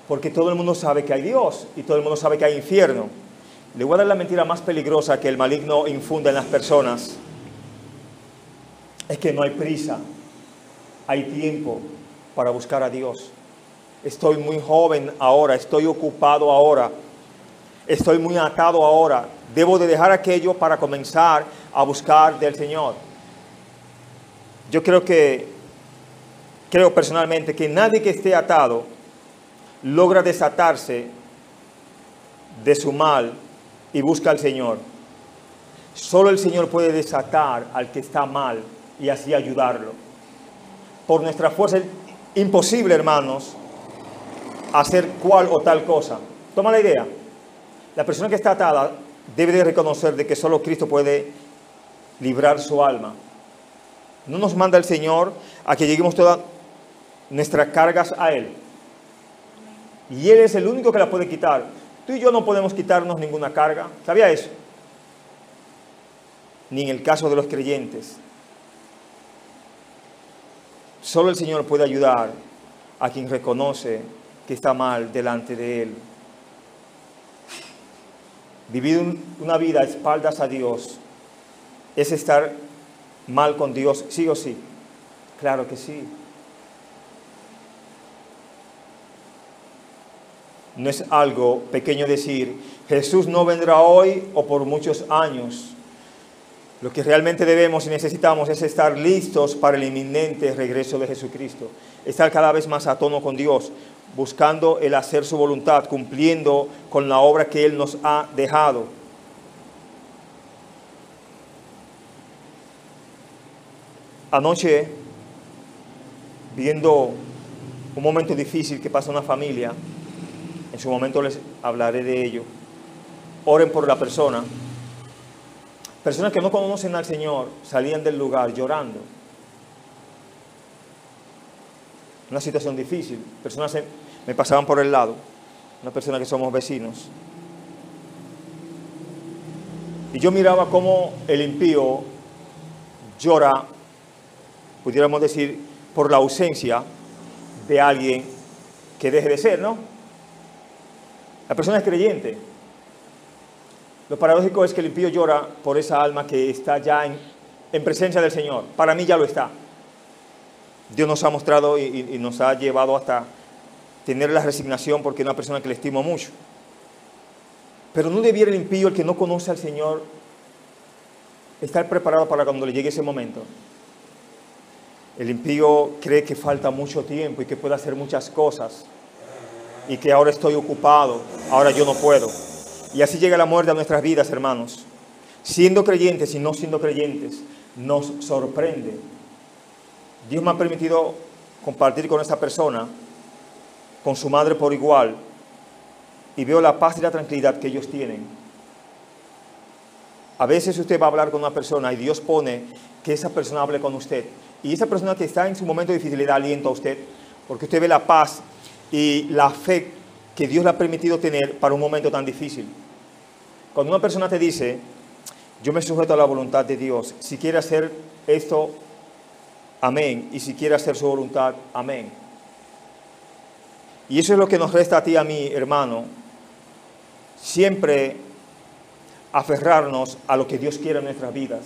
Porque todo el mundo sabe que hay Dios y todo el mundo sabe que hay infierno. Le voy a dar la mentira más peligrosa que el maligno infunde en las personas. Es que no hay prisa, hay tiempo para buscar a Dios. Estoy muy joven ahora, estoy ocupado ahora. Estoy muy atado ahora. Debo de dejar aquello para comenzar a buscar del Señor. Yo creo personalmente que nadie que esté atado logra desatarse de su mal y busca al Señor. Solo el Señor puede desatar al que está mal y así ayudarlo. Por nuestra fuerza es imposible, hermanos, hacer cual o tal cosa. Toma la idea. La persona que está atada debe de reconocer de que solo Cristo puede librar su alma. No nos manda el Señor a que lleguemos todas nuestras cargas a Él. Y Él es el único que la puede quitar. Tú y yo no podemos quitarnos ninguna carga. ¿Sabía eso? Ni en el caso de los creyentes. Solo el Señor puede ayudar a quien reconoce que está mal delante de Él. Vivir una vida a espaldas a Dios es estar mal con Dios, ¿sí o sí? Claro que sí. No es algo pequeño decir, Jesús no vendrá hoy o por muchos años. Lo que realmente debemos y necesitamos es estar listos para el inminente regreso de Jesucristo. Estar cada vez más a tono con Dios, buscando el hacer su voluntad, cumpliendo con la obra que Él nos ha dejado. Anoche, viendo un momento difícil que pasa una familia, en su momento les hablaré de ello. Oren por la persona. Personas que no conocen al Señor salían del lugar llorando. Una situación difícil. Personas me pasaban por el lado. Una persona que somos vecinos. Y yo miraba cómo el impío llora, pudiéramos decir, por la ausencia de alguien que deje de ser, ¿no? La persona es creyente. Lo paradójico es que el impío llora por esa alma que está ya en presencia del Señor. Para mí ya lo está. Dios nos ha mostrado y nos ha llevado hasta tener la resignación porque es una persona que le estimo mucho. Pero no debiera el impío, el que no conoce al Señor, estar preparado para cuando le llegue ese momento. El impío cree que falta mucho tiempo y que puede hacer muchas cosas y que ahora estoy ocupado, ahora yo no puedo. Y así llega la muerte a nuestras vidas, hermanos. Siendo creyentes y no siendo creyentes, nos sorprende. Dios me ha permitido compartir con esta persona, con su madre por igual, y veo la paz y la tranquilidad que ellos tienen. A veces usted va a hablar con una persona y Dios pone que esa persona hable con usted. Y esa persona que está en su momento difícil le da aliento a usted, porque usted ve la paz y la fe que Dios le ha permitido tener para un momento tan difícil. Cuando una persona te dice, yo me sujeto a la voluntad de Dios, si quiere hacer esto, amén, y si quiere hacer su voluntad, amén. Y eso es lo que nos resta a ti y a mí, hermano, siempre aferrarnos a lo que Dios quiere en nuestras vidas.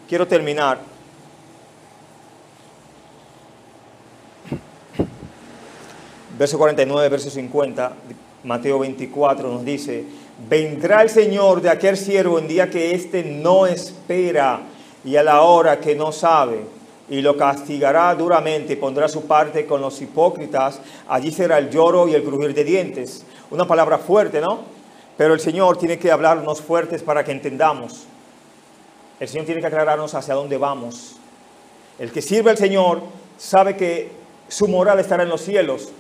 Quiero terminar verso 49, verso 50, Mateo 24 nos dice, vendrá el Señor de aquel siervo en día que éste no espera y a la hora que no sabe, y lo castigará duramente y pondrá su parte con los hipócritas. Allí será el lloro y el crujir de dientes. Una palabra fuerte, ¿no? Pero el Señor tiene que hablarnos fuertes para que entendamos. El Señor tiene que aclararnos hacia dónde vamos. El que sirve al Señor sabe que su moral estará en los cielos.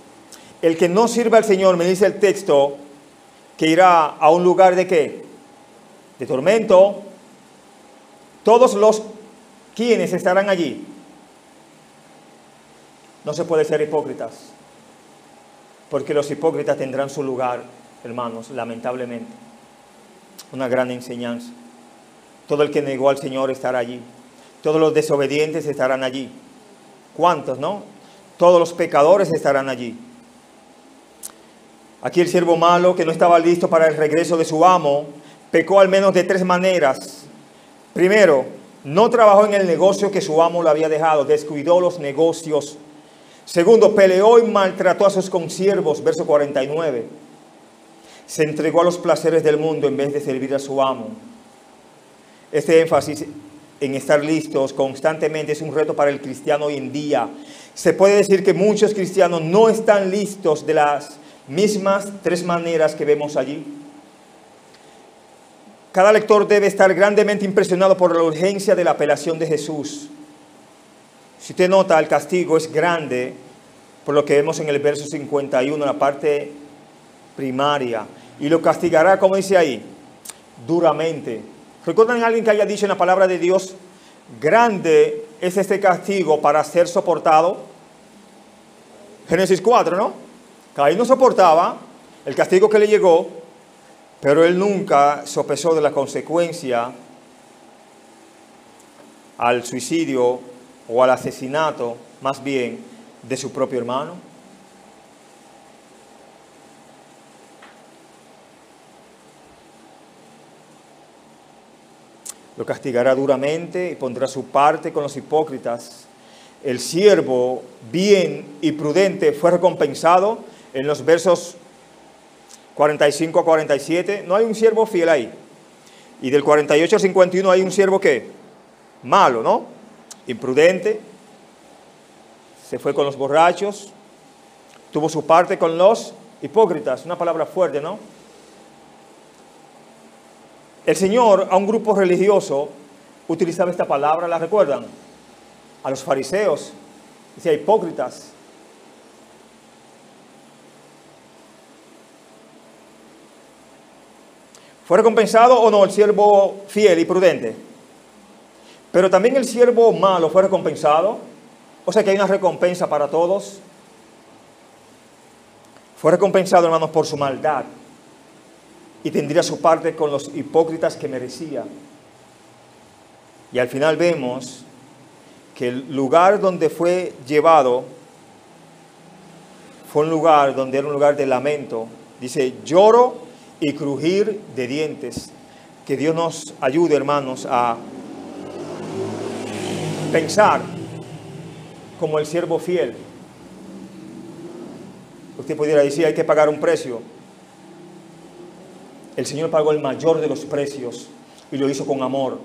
El que no sirve al Señor, me dice el texto, que irá a un lugar de ¿qué? De tormento. Todos los quienes estarán allí. No se puede ser hipócritas, porque los hipócritas tendrán su lugar, hermanos, lamentablemente. Una gran enseñanza. Todo el que negó al Señor estará allí. Todos los desobedientes estarán allí. ¿Cuántos, no? Todos los pecadores estarán allí. Aquí el siervo malo, que no estaba listo para el regreso de su amo, pecó al menos de 3 maneras. Primero, no trabajó en el negocio que su amo le había dejado, descuidó los negocios. Segundo, peleó y maltrató a sus consiervos, verso 49. Se entregó a los placeres del mundo en vez de servir a su amo. Este énfasis en estar listos constantemente es un reto para el cristiano hoy en día. Se puede decir que muchos cristianos no están listos de las mismas 3 maneras que vemos allí. Cada lector debe estar grandemente impresionado por la urgencia de la apelación de Jesús. Si usted nota, el castigo es grande, por lo que vemos en el verso 51, la parte primaria. Y lo castigará, como dice ahí, duramente. ¿Recuerdan a alguien que haya dicho en la palabra de Dios, grande es este castigo para ser soportado? Génesis 4, ¿no? Caín no soportaba el castigo que le llegó, pero él nunca sopesó de la consecuencia al suicidio o al asesinato, más bien, de su propio hermano. Lo castigará duramente y pondrá su parte con los hipócritas. El siervo bien y prudente fue recompensado en los versos 45 a 47. No hay un siervo fiel ahí. Y del 48 al 51 hay un siervo ¿qué? Malo, ¿no? Imprudente. Se fue con los borrachos. Tuvo su parte con los hipócritas. Una palabra fuerte, ¿no? El Señor a un grupo religioso utilizaba esta palabra, ¿la recuerdan? A los fariseos, decía hipócritas. ¿Fue recompensado o no el siervo fiel y prudente? Pero también el siervo malo fue recompensado. O sea que hay una recompensa para todos. Fue recompensado, hermanos, por su maldad. Y tendría su parte con los hipócritas que merecía. Y al final vemos que el lugar donde fue llevado fue un lugar donde era un lugar de lamento. Dice, lloro y crujir de dientes. Que Dios nos ayude, hermanos, a pensar como el siervo fiel. Usted pudiera decir, hay que pagar un precio. El Señor pagó el mayor de los precios y lo hizo con amor.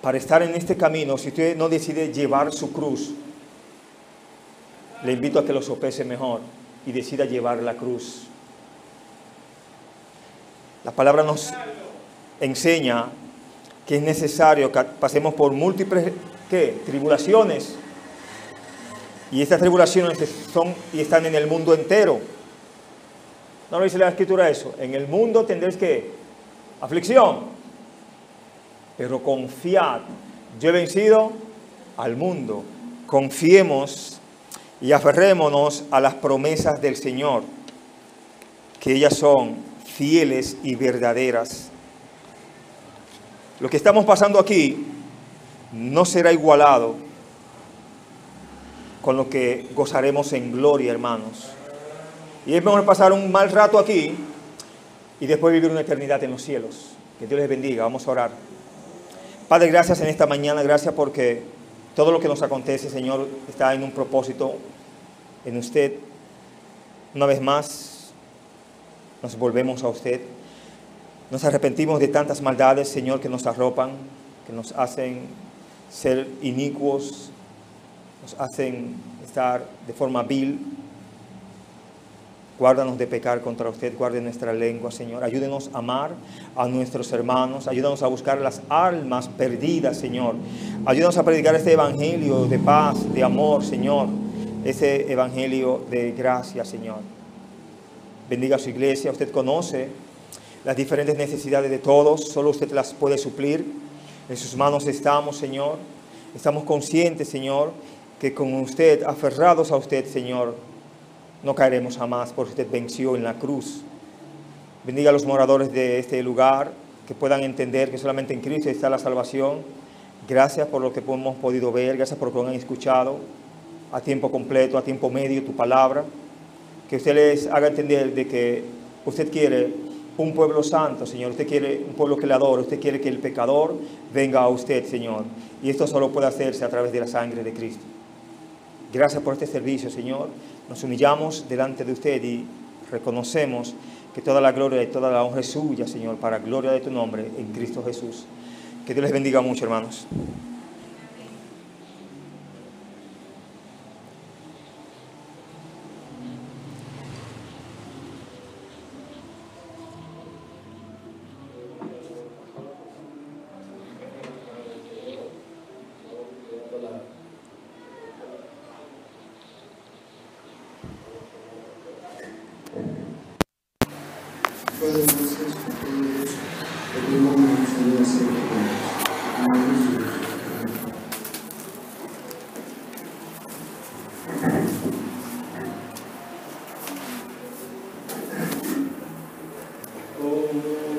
Para estar en este camino, si usted no decide llevar su cruz, le invito a que lo sopese mejor y decida llevar la cruz. La palabra nos enseña que es necesario que pasemos por múltiples tribulaciones. Y estas tribulaciones son y están en el mundo entero. ¿No lo dice la Escritura eso? En el mundo tendréis que aflicción. Pero confiad. Yo he vencido al mundo. Confiemos y aferrémonos a las promesas del Señor. Que ellas son fieles y verdaderas. Lo que estamos pasando aquí no será igualado con lo que gozaremos en gloria, hermanos. Y es mejor pasar un mal rato aquí y después vivir una eternidad en los cielos. Que Dios les bendiga. Vamos a orar. Padre, gracias en esta mañana. Gracias porque todo lo que nos acontece, Señor, está en un propósito en usted. Una vez más, nos volvemos a usted. Nos arrepentimos de tantas maldades, Señor, que nos arropan, que nos hacen ser inicuos, nos hacen estar de forma vil. Guárdanos de pecar contra usted, guarde nuestra lengua, Señor. Ayúdenos a amar a nuestros hermanos, ayúdanos a buscar las almas perdidas, Señor. Ayúdanos a predicar este evangelio de paz, de amor, Señor. Ese evangelio de gracia, Señor. Bendiga a su iglesia. Usted conoce las diferentes necesidades de todos, solo usted las puede suplir. En sus manos estamos, Señor. Estamos conscientes, Señor, que con usted, aferrados a usted, Señor, no caeremos jamás, porque usted venció en la cruz. Bendiga a los moradores de este lugar, que puedan entender que solamente en Cristo está la salvación. Gracias por lo que hemos podido ver, gracias por lo que han escuchado a tiempo completo, a tiempo medio, tu palabra. Que usted les haga entender de que usted quiere un pueblo santo, Señor. Usted quiere un pueblo que le adore. Usted quiere que el pecador venga a usted, Señor. Y esto solo puede hacerse a través de la sangre de Cristo. Gracias por este servicio, Señor. Nos humillamos delante de usted y reconocemos Que toda la gloria y toda la honra es suya, Señor, para gloria de tu nombre en Cristo Jesús. Que Dios les bendiga mucho, hermanos. Padre, gracias por todo eso, por tu nombre nos ayuda a ser pequeños. Oh